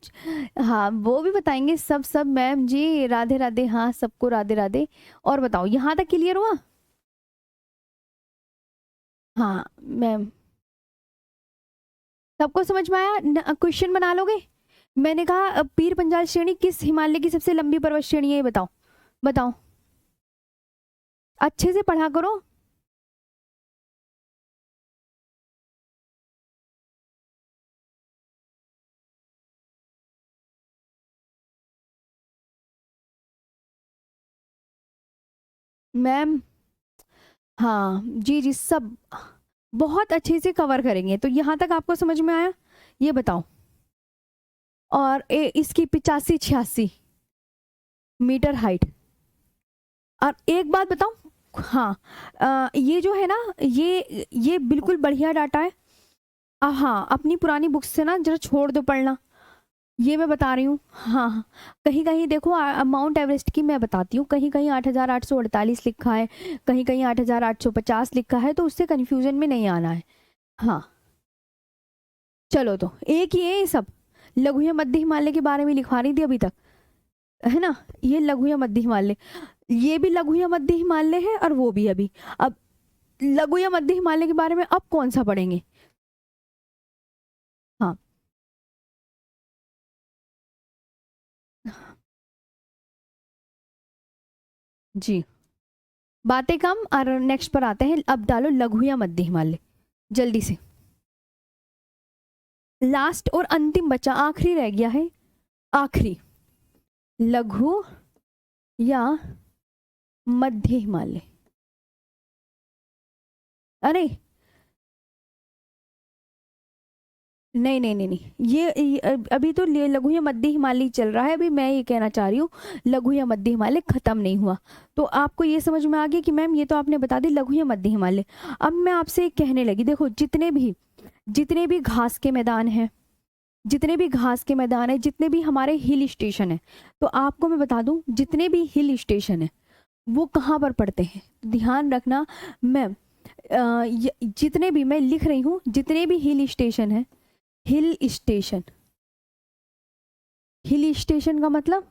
हाँ वो भी बताएंगे, सब सब मैम जी। राधे राधे, हाँ सबको राधे राधे। और बताओ, यहाँ तक क्लियर हुआ? हाँ मैम, सबको समझ में आया? क्वेश्चन बना लोगे? मैंने कहा पीर पंजाल श्रेणी किस हिमालय की सबसे लंबी पर्वत श्रेणी है, ये बताओ। बताओ, अच्छे से पढ़ा करो। मैम हाँ जी जी, सब बहुत अच्छे से कवर करेंगे। तो यहाँ तक आपको समझ में आया? ये बताओ। और इसकी 85-86 मीटर हाइट। और एक बात बताऊं, हाँ ये जो है ना, ये बिल्कुल बढ़िया डाटा है। हाँ, अपनी पुरानी बुक्स से ना जरा छोड़ दो पढ़ना, ये मैं बता रही हूँ। हाँ हाँ, कहीं कहीं देखो, माउंट एवरेस्ट की मैं बताती हूँ, कहीं कहीं 8,848 लिखा है, कहीं कहीं 8,850 लिखा है, तो उससे कन्फ्यूजन में नहीं आना है। हाँ चलो, तो एक ही है ये सब। लघु या मध्य हिमालय के बारे में लिखवा रही थी अभी तक, है ना। ये लघु या मध्य हिमालय, ये भी लघु या मध्य हिमालय है, और वो भी अभी। अब लघु या मध्य हिमालय के बारे में अब कौन सा पढ़ेंगे? हाँ जी बातें कम और नेक्स्ट पर आते हैं। अब डालो लघु या मध्य हिमालय जल्दी से। लास्ट और अंतिम बचा, आखिरी रह गया है, आखिरी, लघु या मध्य हिमालय। अरे नहीं नहीं नहीं नहीं, ये अभी तो लघु या मध्य हिमालय चल रहा है। अभी मैं ये कहना चाह रही हूँ लघु या मध्य हिमालय खत्म नहीं हुआ। तो आपको ये समझ में आ गया कि मैम ये तो आपने बता दी लघु या मध्य हिमालय। अब मैं आपसे कहने लगी, देखो जितने भी घास के मैदान हैं, जितने भी घास के मैदान है, जितने भी हमारे हिल स्टेशन है, तो आपको मैं बता दूं जितने भी हिल स्टेशन है वो कहाँ पर पड़ते हैं। ध्यान रखना मैम, जितने भी मैं लिख रही हूँ, जितने भी हिल स्टेशन है, हिल स्टेशन, हिल स्टेशन का मतलब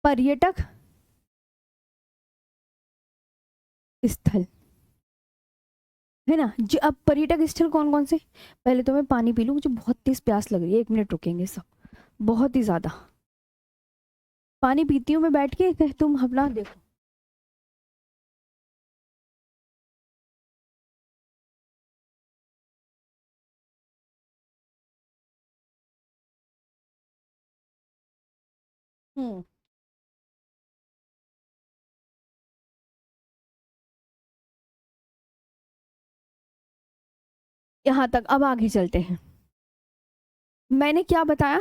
पर्यटक स्थल है ना। जो अब पर्यटक स्थल कौन कौन से, पहले तो मैं पानी पी लूँ, मुझे बहुत तेज प्यास लग रही है, 1 मिनट रुकेंगे सब, बहुत ही ज्यादा पानी पीती हूँ मैं बैठ के, तुम अपना देखो। हम्म, यहाँ तक। अब आगे चलते हैं। मैंने क्या बताया,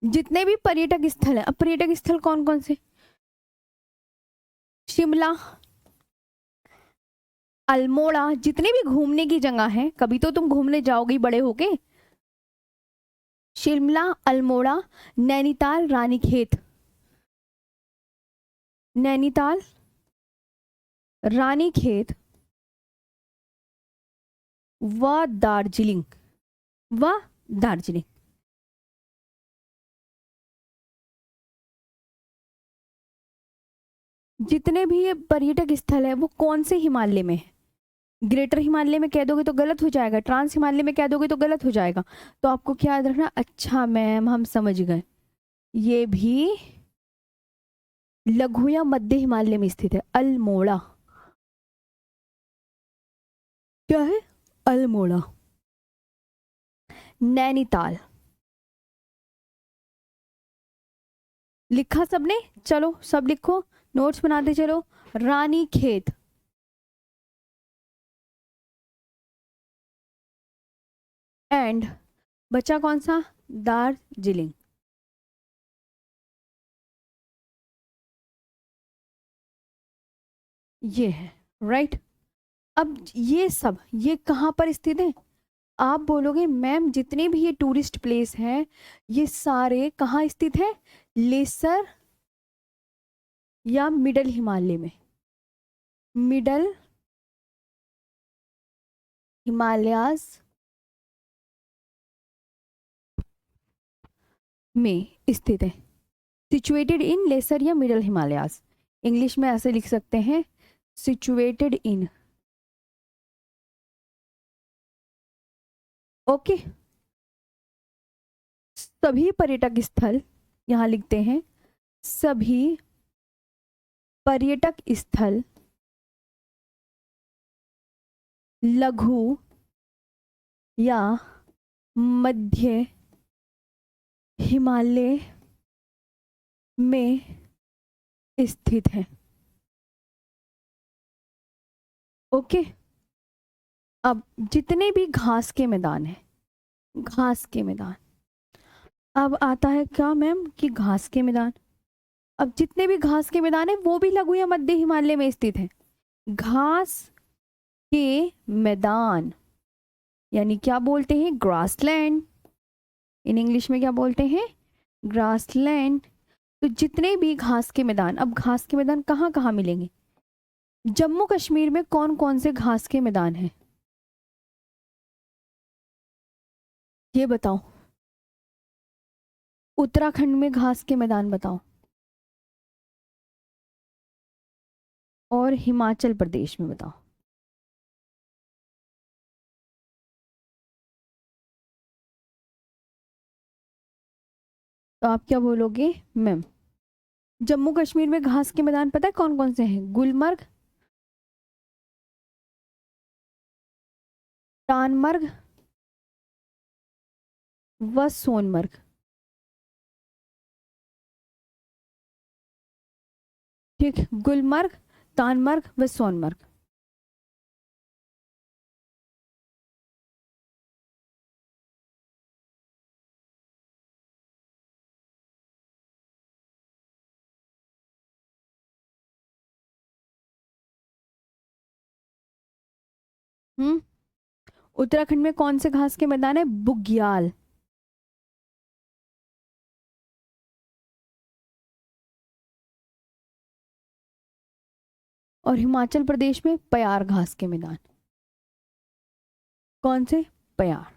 जितने भी पर्यटक स्थल है, अब पर्यटक स्थल कौन कौन से, शिमला, अल्मोड़ा, जितने भी घूमने की जगह है, कभी तो तुम घूमने जाओगी बड़े होके। शिमला, अल्मोड़ा, नैनीताल, रानीखेत, नैनीताल, रानीखेत व दार्जिलिंग, व दार्जिलिंग। जितने भी ये पर्यटक स्थल है वो कौन से हिमालय में है। ग्रेटर हिमालय में कह दोगे तो गलत हो जाएगा, ट्रांस हिमालय में कह दोगे तो गलत हो जाएगा। तो आपको क्या याद रखना, अच्छा मैम हम समझ गए, ये भी लघु या मध्य हिमालय में स्थित है। अल्मोड़ा, क्या है, अल्मोड़ा। नैनीताल, लिखा सबने, चलो सब लिखो, नोट्स बनाते चलो। रानी खेत, एंड बचा कौन सा, दार्जिलिंग। ये है राइट। अब ये सब ये कहाँ पर स्थित है, आप बोलोगे मैम जितने भी ये टूरिस्ट प्लेस हैं ये सारे कहाँ स्थित है, लेसर या मिडल हिमालय में, मिडल हिमालयाज में स्थित है। सिचुएटेड इन लेसर या मिडल हिमालयाज, इंग्लिश में ऐसे लिख सकते हैं, सिचुएटेड इन। ओके, सभी पर्यटक स्थल, यहां लिखते हैं सभी पर्यटक स्थल लघु या मध्य हिमालय में स्थित है। ओके, अब जितने भी घास के मैदान हैं, घास के मैदान, अब आता है क्या मैम कि घास के मैदान, अब जितने भी घास के मैदान है वो भी लघु या मध्य हिमालय में स्थित है। घास के मैदान यानी क्या बोलते हैं, ग्रासलैंड, इन इंग्लिश में क्या बोलते हैं, ग्रासलैंड। तो जितने भी घास के मैदान, अब घास के मैदान कहाँ कहाँ मिलेंगे, जम्मू कश्मीर में कौन कौन से घास के मैदान हैं, ये बताओ। उत्तराखंड में घास के मैदान बताओ, और हिमाचल प्रदेश में बताओ। तो आप क्या बोलोगे मैम, जम्मू कश्मीर में घास के मैदान पता है कौन कौन से हैं? गुलमर्ग, टानमर्ग व सोनमर्ग। ठीक, गुलमर्ग, तानमर्ग व सोनमर्ग। हम्म। उत्तराखंड में कौन से घास के मैदान है? बुग्याल। और हिमाचल प्रदेश में पयार घास के मैदान। कौन से? पयार।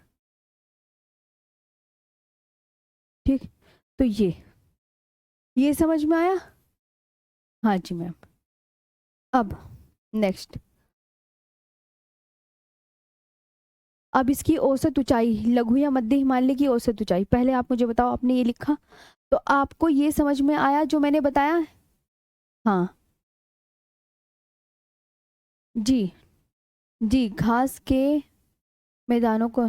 ठीक, तो ये समझ में आया? हाँ जी मैम। अब नेक्स्ट, अब इसकी औसत ऊंचाई, लघु या मध्य हिमालय की औसत ऊंचाई। पहले आप मुझे बताओ, आपने ये लिखा तो आपको ये समझ में आया जो मैंने बताया? हाँ जी। जी, घास के मैदानों को,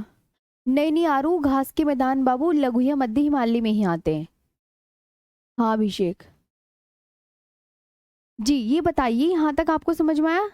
नहीं नहीं आरू, घास के मैदान बाबू लघु या मध्य हिमालय में ही आते हैं। हाँ अभिषेक जी, ये बताइए यहाँ तक आपको समझ में आया?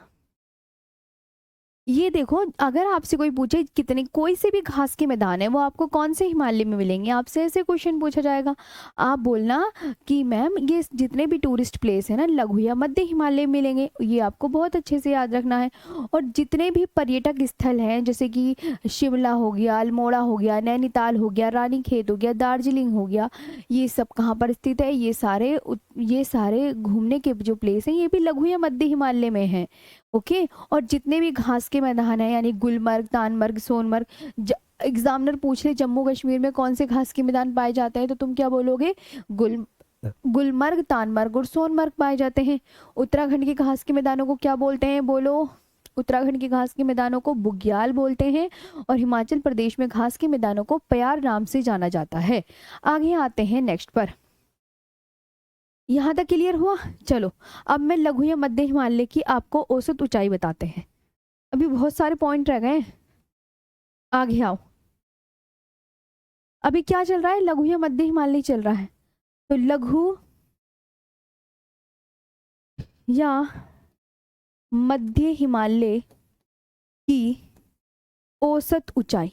ये देखो, अगर आपसे कोई पूछे कितने, कोई से भी घास के मैदान है वो आपको कौन से हिमालय में मिलेंगे, आपसे ऐसे क्वेश्चन पूछा जाएगा, आप बोलना कि मैम ये जितने भी टूरिस्ट प्लेस है ना लघु या मध्य हिमालय में मिलेंगे, ये आपको बहुत अच्छे से याद रखना है। और जितने भी पर्यटक स्थल हैं जैसे कि शिमला हो गया, अल्मोड़ा हो गया, नैनीताल हो गया, रानीखेत हो गया, दार्जिलिंग हो गया, ये सब कहाँ पर स्थित है? ये सारे घूमने के जो प्लेस हैं ये भी लघु या मध्य हिमालय में है। ओके, और जितने भी घास के मैदान है यानी गुलमर्ग, तानमर्ग, सोनमर्ग, एग्जामिनर पूछ ले जम्मू कश्मीर में कौन से घास के मैदान पाए जाते हैं तो तुम क्या बोलोगे? गुल गुलमर्ग, तानमर्ग और सोनमर्ग पाए जाते हैं। उत्तराखंड के घास के मैदानों को क्या बोलते हैं बोलो? उत्तराखंड के घास के मैदानों को बुग्याल बोलते हैं। और हिमाचल प्रदेश में घास के मैदानों को प्यार नाम से जाना जाता है। आगे आते हैं नेक्स्ट पर। यहाँ तक क्लियर हुआ? चलो, अब मैं लघु या मध्य हिमालय की आपको औसत ऊंचाई बताते हैं। अभी बहुत सारे पॉइंट रह गए, आगे आओ। अभी क्या चल रहा है? लघु या मध्य हिमालय चल रहा है, तो लघु या मध्य हिमालय की औसत ऊंचाई,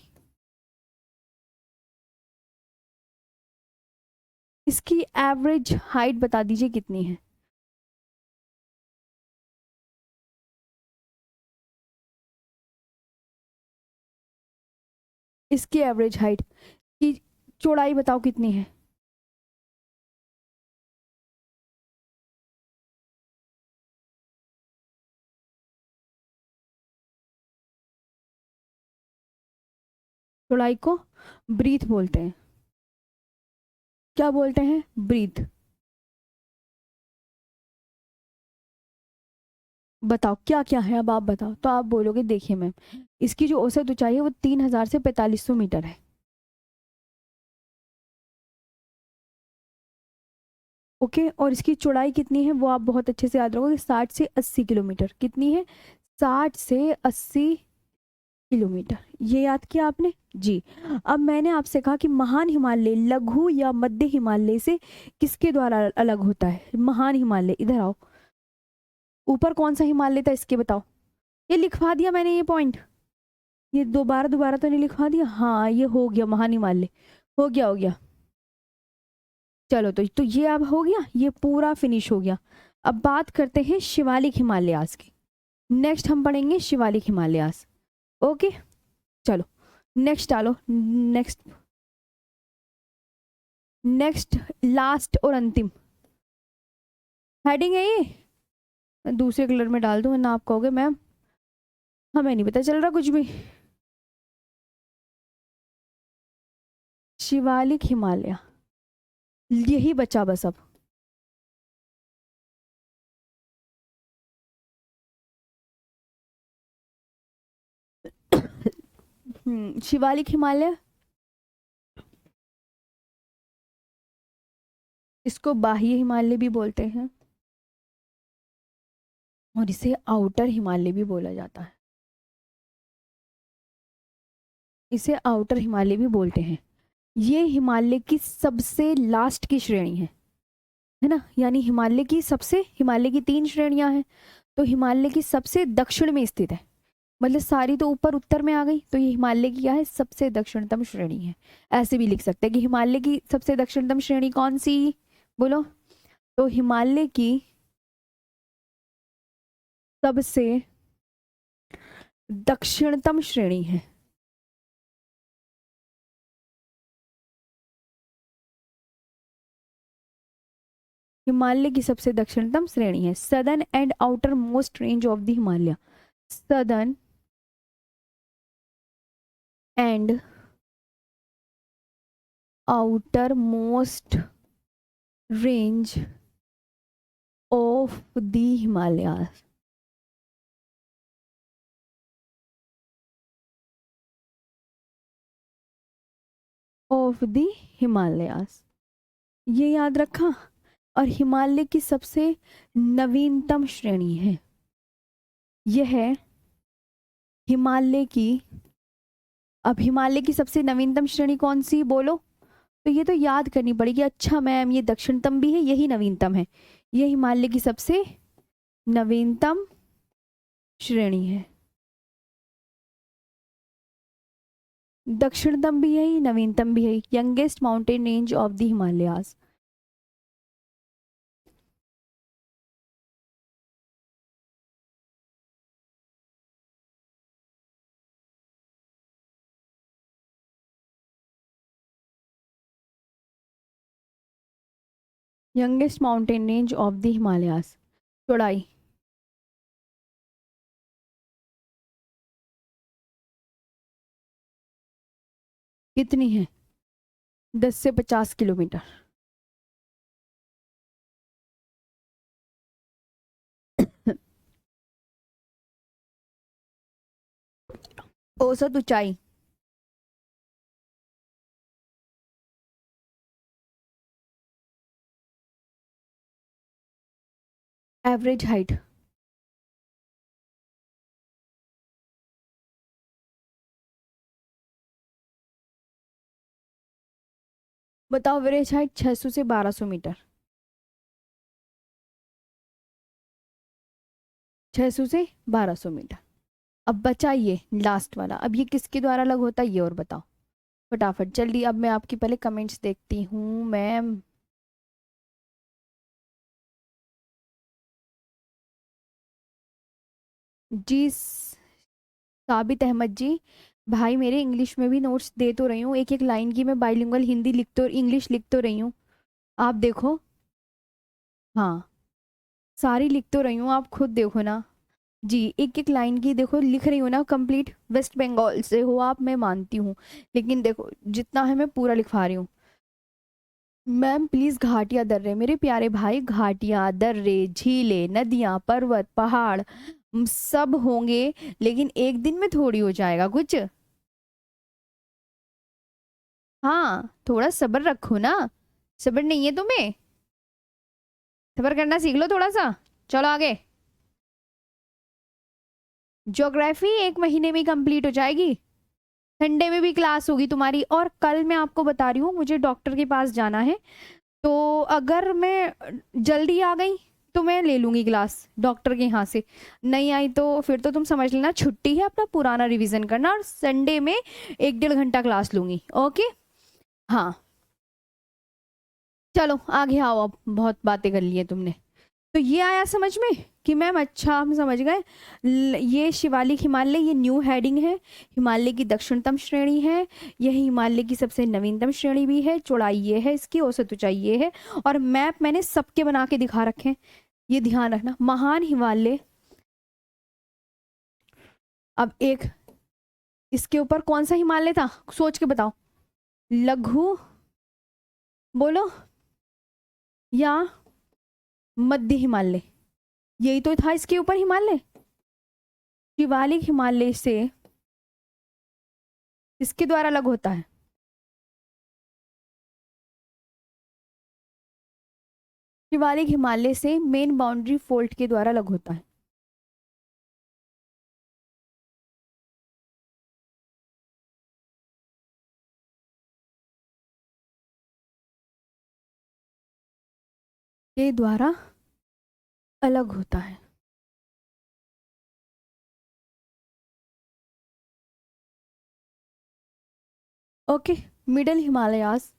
इसकी एवरेज हाइट बता दीजिए कितनी है? इसकी एवरेज हाइट की चौड़ाई बताओ कितनी है? चौड़ाई को ब्रीथ बोलते हैं। क्या बोलते हैं? ब्रीथ। बताओ क्या क्या है, अब आप बताओ तो आप बोलोगे देखिए मैम, इसकी जो औसत ऊंचाई है वो 3000 से 4500 मीटर है। ओके, और इसकी चौड़ाई कितनी है वो आप बहुत अच्छे से याद रखोगे, 60 से 80 किलोमीटर। कितनी है? 60 से 80 किलोमीटर। ये याद किया आपने जी। अब मैंने आपसे कहा कि महान हिमालय लघु या मध्य हिमालय से किसके द्वारा अलग होता है? महान हिमालय, इधर आओ, ऊपर कौन सा हिमालय था इसके बताओ? ये लिखवा दिया मैंने ये पॉइंट, ये दोबारा दोबारा तो नहीं लिखवा दिया? हाँ ये हो गया महान हिमालय, हो गया हो गया। चलो तो ये अब हो गया, ये पूरा फिनिश हो गया। अब बात करते हैं शिवालिक हिमालयास की। नेक्स्ट हम पढ़ेंगे शिवालिक हिमालयास। ओके, चलो नेक्स्ट डालो। नेक्स्ट, नेक्स्ट लास्ट और अंतिम हेडिंग है ये, मैं दूसरे कलर में डाल दूं वरना आप कहोगे मैम हमें नहीं पता चल रहा कुछ भी। शिवालिक हिमालय, यही बचा बस अब। शिवालिक हिमालय इसको बाह्य हिमालय भी बोलते हैं और इसे आउटर हिमालय भी बोला जाता है। इसे आउटर हिमालय भी बोलते हैं। ये हिमालय की सबसे लास्ट की श्रेणी है ना, यानी हिमालय की 3 श्रेणियां हैं, तो हिमालय की सबसे दक्षिण में स्थित है। मतलब सारी तो ऊपर उत्तर में आ गई, तो ये हिमालय की क्या है, सबसे दक्षिणतम श्रेणी है। ऐसे भी लिख सकते हैं कि हिमालय की सबसे दक्षिणतम श्रेणी कौन सी, बोलो। तो हिमालय की सबसे दक्षिणतम श्रेणी है, हिमालय की सबसे दक्षिणतम श्रेणी है, southern and outer most range of the Himalaya. Southern and outer most range of the Himalaya. Of the Himalayas, ये याद रखा। और हिमालय की सबसे नवीनतम श्रेणी है, यह है हिमालय की। अब हिमालय की सबसे नवीनतम श्रेणी कौन सी, बोलो। तो ये तो याद करनी पड़ेगी। अच्छा मैम, ये दक्षिणतम भी है, यही नवीनतम है। ये हिमालय की सबसे नवीनतम श्रेणी है, दक्षिणतम भी है, नवीनतम भी है। Youngest mountain range of the Himalayas. Youngest mountain range of the Himalayas. चौड़ाई कितनी है, 10 से 50 किलोमीटर। औसत ऊंचाई, एवरेज हाइट, बताओ। एवरेज हाइट 600 से 1200 मीटर, 600 से 1200 मीटर। अब बचा ये लास्ट वाला, अब ये किसके द्वारा अलग होता है, ये और बताओ फटाफट जल्दी। अब मैं आपकी पहले कमेंट्स देखती हूँ मैम। जी साबित अहमद जी, भाई मेरे इंग्लिश में भी नोट्स दे तो रही हूँ, एक एक लाइन की मैं बाइलिंगुअल हिंदी लिख तो इंग्लिश लिख तो रही हूँ, आप देखो। हाँ, सारी लिख तो रही हूँ, आप खुद देखो ना। जी एक एक लाइन की देखो लिख रही हूँ ना, कंप्लीट। वेस्ट बंगाल से हो आप, मैं मानती हूँ, लेकिन देखो जितना है मैं पूरा लिखवा रही हूँ। मैम प्लीज घाटियां दर्रे, मेरे प्यारे भाई, घाटियां दर्रे झीलें नदियां पर्वत पहाड़ सब होंगे, लेकिन एक दिन में थोड़ी हो जाएगा कुछ। हाँ थोड़ा सब्र रखो ना, सब्र नहीं है तुम्हें, सब्र करना सीख लो थोड़ा सा। चलो आगे। ज्योग्राफी 1 महीने में कंप्लीट हो जाएगी, संडे में भी क्लास होगी तुम्हारी। और कल मैं आपको बता रही हूँ, मुझे डॉक्टर के पास जाना है, तो अगर मैं जल्दी आ गई तो मैं ले लूंगी क्लास डॉक्टर के यहाँ से, नहीं आई तो फिर तो तुम समझ लेना छुट्टी है, अपना पुराना रिवीजन करना, और संडे में 1 डेढ़ घंटा क्लास लूंगी, ओके। हाँ चलो आगे आओ, अब बहुत बातें कर ली है तुमने। तो ये आया समझ में कि मैम अच्छा हम समझ गए। ये शिवालिक हिमालय, ये न्यू हेडिंग है, हिमालय की दक्षिणतम श्रेणी है, यह हिमालय की सबसे नवीनतम श्रेणी भी है, चौड़ाई ये है, इसकी औसत ऊंचाई ये है, और मैप मैंने सबके बना के दिखा रखे हैं, ये ध्यान रखना। महान हिमालय, अब एक इसके ऊपर कौन सा हिमालय था, सोच के बताओ। लघु बोलो, या मध्य हिमालय, यही तो था इसके ऊपर हिमालय। शिवालिक हिमालय से इसके द्वारा अलग होता है, शिवालिक हिमालय से मेन बाउंड्री फोल्ट के द्वारा अलग होता है। के द्वारा अलग होता है। Okay, middle Himalayas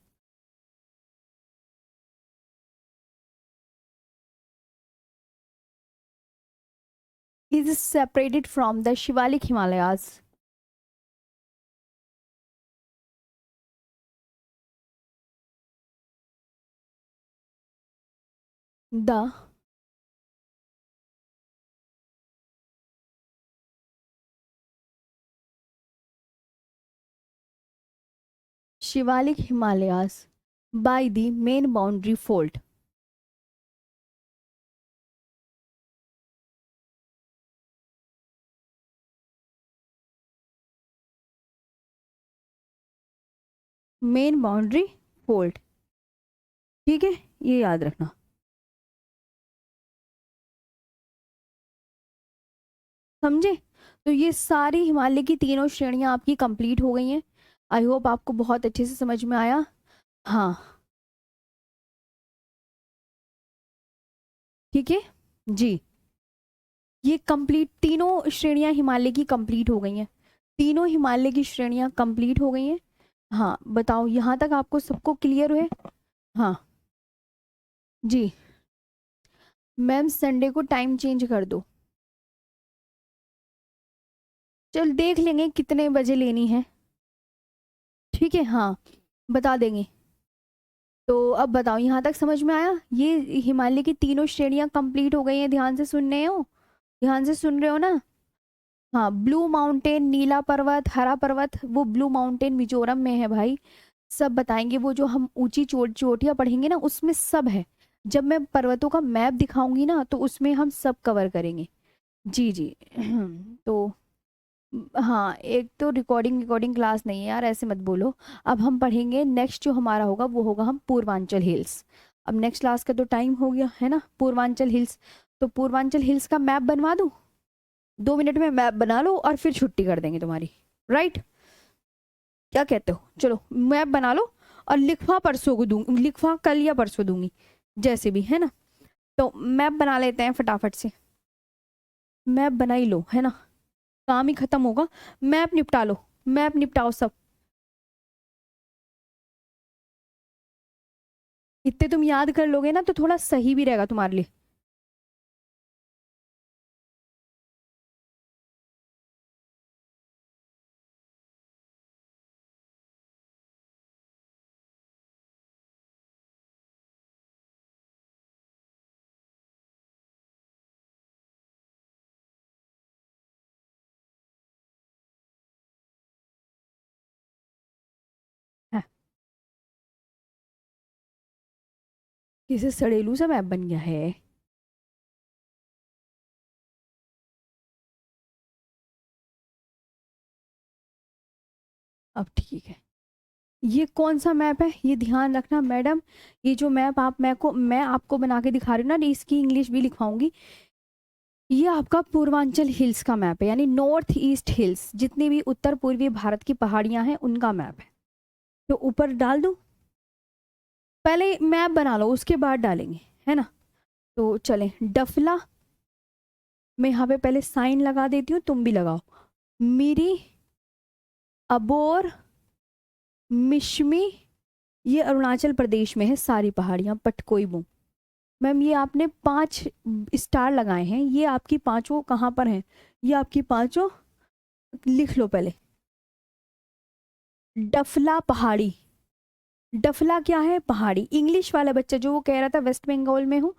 is separated from the Shivalik Himalayas. The Shivalik Himalayas by the main boundary fault. Main boundary fold, ठीक है, ये याद रखना। समझे? तो ये सारी हिमालय की तीनों श्रेणियां आपकी कंप्लीट हो गई हैं। आई होप आपको बहुत अच्छे से समझ में आया। हाँ, ठीक है जी। ये कंप्लीट तीनों श्रेणियां हिमालय की कंप्लीट हो गई हैं। तीनों हिमालय की श्रेणियां कंप्लीट हो गई हैं। हाँ बताओ, यहाँ तक आपको सबको क्लियर है? हाँ जी। मैम संडे को टाइम चेंज कर दो। चल देख लेंगे कितने बजे लेनी है, ठीक है, हाँ बता देंगे। तो अब बताओ, यहाँ तक समझ में आया? ये हिमालय की तीनों श्रेणियां कंप्लीट हो गई हैं। ध्यान से सुन रहे हो? ध्यान से सुन रहे हो ना? हाँ, ब्लू माउंटेन, नीला पर्वत, हरा पर्वत, वो ब्लू माउंटेन मिजोरम में है भाई। सब बताएंगे, वो जो हम ऊंची चोटियां पढ़ेंगे ना उसमें सब है। जब मैं पर्वतों का मैप दिखाऊंगी ना तो उसमें हम सब कवर करेंगे। जी जी। तो हाँ, एक तो रिकॉर्डिंग क्लास नहीं है यार, ऐसे मत बोलो। अब हम पढ़ेंगे, नेक्स्ट जो हमारा होगा वो होगा हम पूर्वांचल हिल्स। अब नेक्स्ट क्लास का तो टाइम हो गया है ना, पूर्वांचल हिल्स। तो पूर्वांचल हिल्स का मैप बनवा दूँ? 2 मिनट में मैप बना लो और फिर छुट्टी कर देंगे तुम्हारी, राइट? क्या कहते हो? चलो मैप बना लो, और लिखवा परसों को दूंगी, लिखवा कल या परसों दूंगी, जैसे भी है ना। तो मैप बना लेते हैं फटाफट से। मैप बना ही लो, है ना, काम ही खत्म होगा। मैप निपटा लो, मैप निपटाओ सब। इतने तुम याद कर लोगे ना तो थोड़ा सही भी रहेगा तुम्हारे लिए। हाँ, किसे सड़ेलू सा मैप बन गया है? अब ठीक है। ये कौन सा मैप है ये ध्यान रखना मैडम। ये जो मैप मैं आपको बना के दिखा रही हूँ ना, इसकी इंग्लिश भी लिखवाऊंगी। ये आपका पूर्वांचल हिल्स का मैप है, यानी नॉर्थ ईस्ट हिल्स, जितनी भी उत्तर पूर्वी भारत की पहाड़ियां हैं उनका मैप है। तो ऊपर डाल दूं? पहले मैप बना लो उसके बाद डालेंगे, है ना। तो चले, डफला, मैं यहाँ पे पहले साइन लगा देती हूँ, तुम भी लगाओ। मिरी, अबोर, मिश्मी, ये अरुणाचल प्रदेश में है सारी पहाड़ियाँ। पटकोई, मैम ये आपने 5 स्टार लगाए हैं, ये आपकी पांचों कहाँ पर हैं? ये आपकी पांचों लिख लो पहले। डफला पहाड़ी, डफला क्या है? पहाड़ी। इंग्लिश वाला बच्चा जो वो कह रहा था वेस्ट बंगाल में हूँ,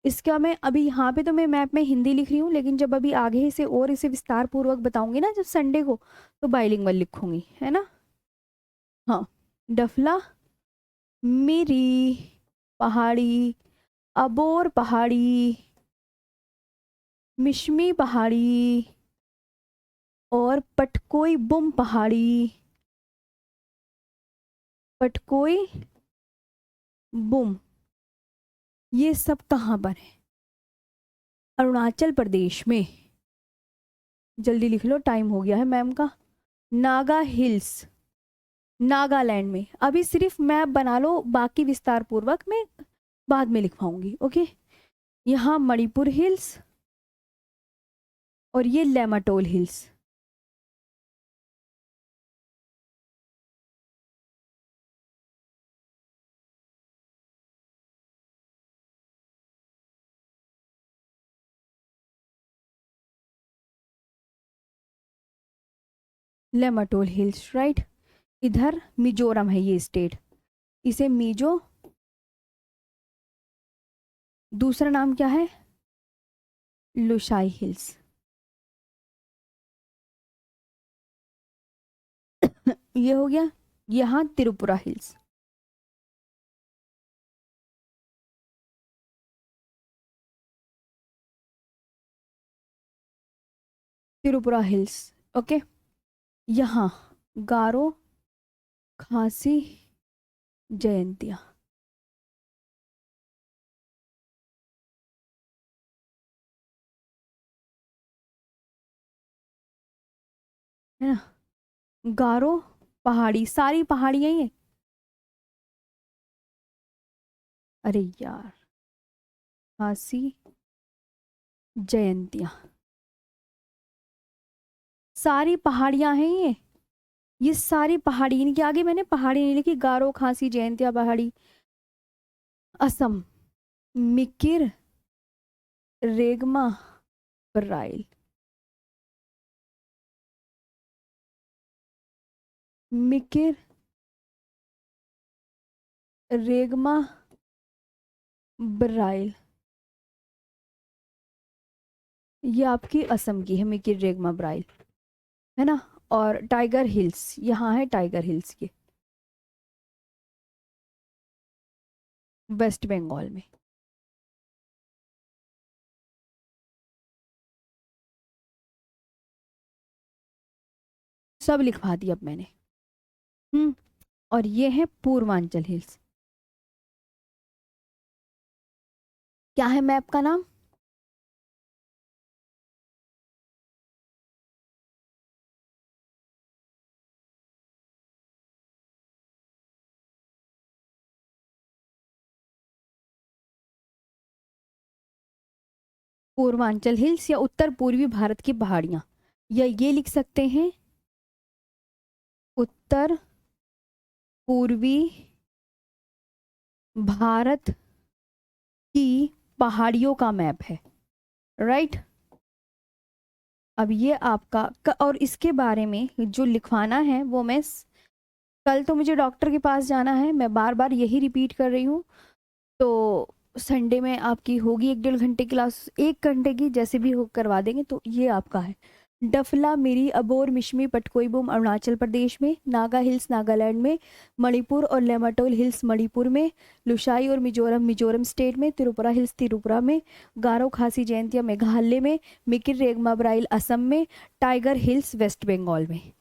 इसका मैं अभी यहाँ पे तो मैं मैप में हिंदी लिख रही हूँ, लेकिन जब अभी आगे से और इसे विस्तार पूर्वक बताऊंगी ना जब संडे को, तो बाइलिंगुअल लिखूंगी, है ना। हाँ, डफला, मिरी पहाड़ी, अबोर पहाड़ी, मिश्मी पहाड़ी, और पटकोई बुम पहाड़ी। पटकोई बुम, ये सब कहाँ पर है? अरुणाचल प्रदेश में। जल्दी लिख लो, टाइम हो गया है मैम का। नागा हिल्स, नागालैंड में। अभी सिर्फ मैप बना लो, बाकी विस्तार पूर्वक मैं बाद में लिखवाऊंगी। ओके, यहाँ मणिपुर हिल्स और ये Lematol hills. Lematol hills, right. इधर मिजोरम है ये स्टेट, इसे मिजो, दूसरा नाम क्या है? लुशाई हिल्स। ये हो गया। यहाँ Tripura hills. Tripura hills, okay. यहाँ गारो, खासी, जयंतिया। है ना, गारो पहाड़ी, सारी पहाड़ियां ही है। अरे यार, खासी, जयंतिया, सारी पहाड़ियां हैं ये सारी पहाड़ी, इनके आगे मैंने पहाड़ी नहीं लिखी। गारो, खासी, जयंतिया पहाड़ी। असम, मिकिर, रेगमा, बराइल। मिकिर, रेगमा, बराइल। ये आपकी असम की है, मिकिर, रेगमा, बराइल, है ना। और टाइगर हिल्स, यहाँ है टाइगर हिल्स ये, वेस्ट बंगाल में। सब लिखवा दिया अब मैंने। और ये है पूर्वांचल हिल्स। क्या है मैप का नाम? पूर्वांचल हिल्स या उत्तर पूर्वी भारत की पहाड़ियां, या ये लिख सकते हैं उत्तर पूर्वी भारत की पहाड़ियों का मैप है, राइट। अब ये आपका और इसके बारे में जो लिखवाना है वो मैं कल तो मुझे डॉक्टर के पास जाना है, मैं बार बार यही रिपीट कर रही हूँ। तो संडे में आपकी होगी 1-1.5 घंटे क्लास, 1 घंटे की जैसे भी हो करवा देंगे। तो ये आपका है डफला, मिरी, अबोर, मिशमी, पटकोईबुम अरुणाचल प्रदेश में, नागा हिल्स नागालैंड में, मणिपुर और लेमाटोल हिल्स मणिपुर में, लुशाई और मिजोरम मिजोरम स्टेट में, त्रिपुरा हिल्स त्रिपुरा में, गारो खासी जयंतिया मेघालय में, मिकिर रेगमा बराइल असम में, टाइगर हिल्स वेस्ट बंगाल में।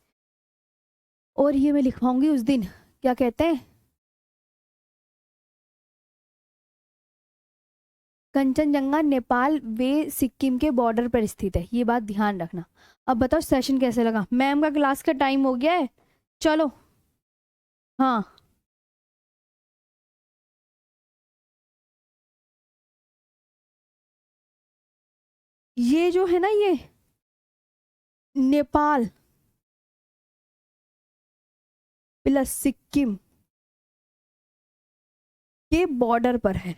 और ये मैं लिखवाऊंगी उस दिन, क्या कहते हैं, कंचनजंगा नेपाल वे सिक्किम के बॉर्डर पर स्थित है, ये बात ध्यान रखना। अब बताओ सेशन कैसे लगा? मैम का क्लास का टाइम हो गया है, चलो। हाँ, ये जो है ना, ये नेपाल प्लस सिक्किम के बॉर्डर पर है।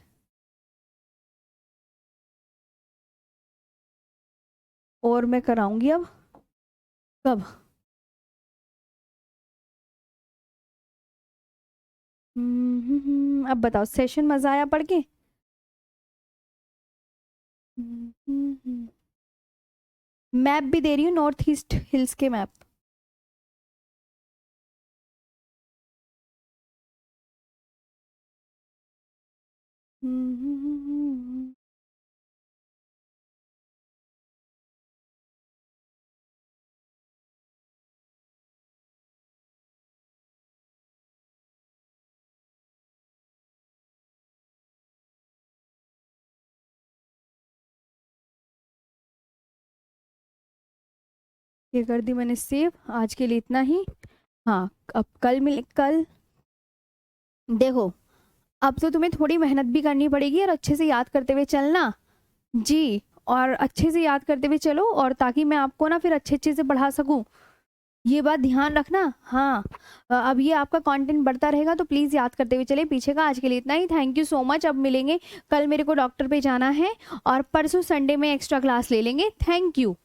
और मैं कराऊंगी अब, कब? अब बताओ, सेशन मजा आया पढ़ के? मैप भी दे रही हूँ, नॉर्थ ईस्ट हिल्स के मैप। ये कर दी मैंने सेव। आज के लिए इतना ही। हाँ, अब कल देखो, अब तो तुम्हें थोड़ी मेहनत भी करनी पड़ेगी और अच्छे से याद करते हुए चलना जी। और अच्छे से याद करते हुए चलो, और ताकि मैं आपको ना फिर अच्छे से पढ़ा सकूं, ये बात ध्यान रखना। हाँ, अब ये आपका कंटेंट बढ़ता रहेगा, तो प्लीज़ याद करते हुए चले। पीछे का आज के लिए इतना ही। Thank you so much. अब मिलेंगे, कल मेरे को डॉक्टर पे जाना है और परसों संडे में एक्स्ट्रा क्लास ले लेंगे। Thank you.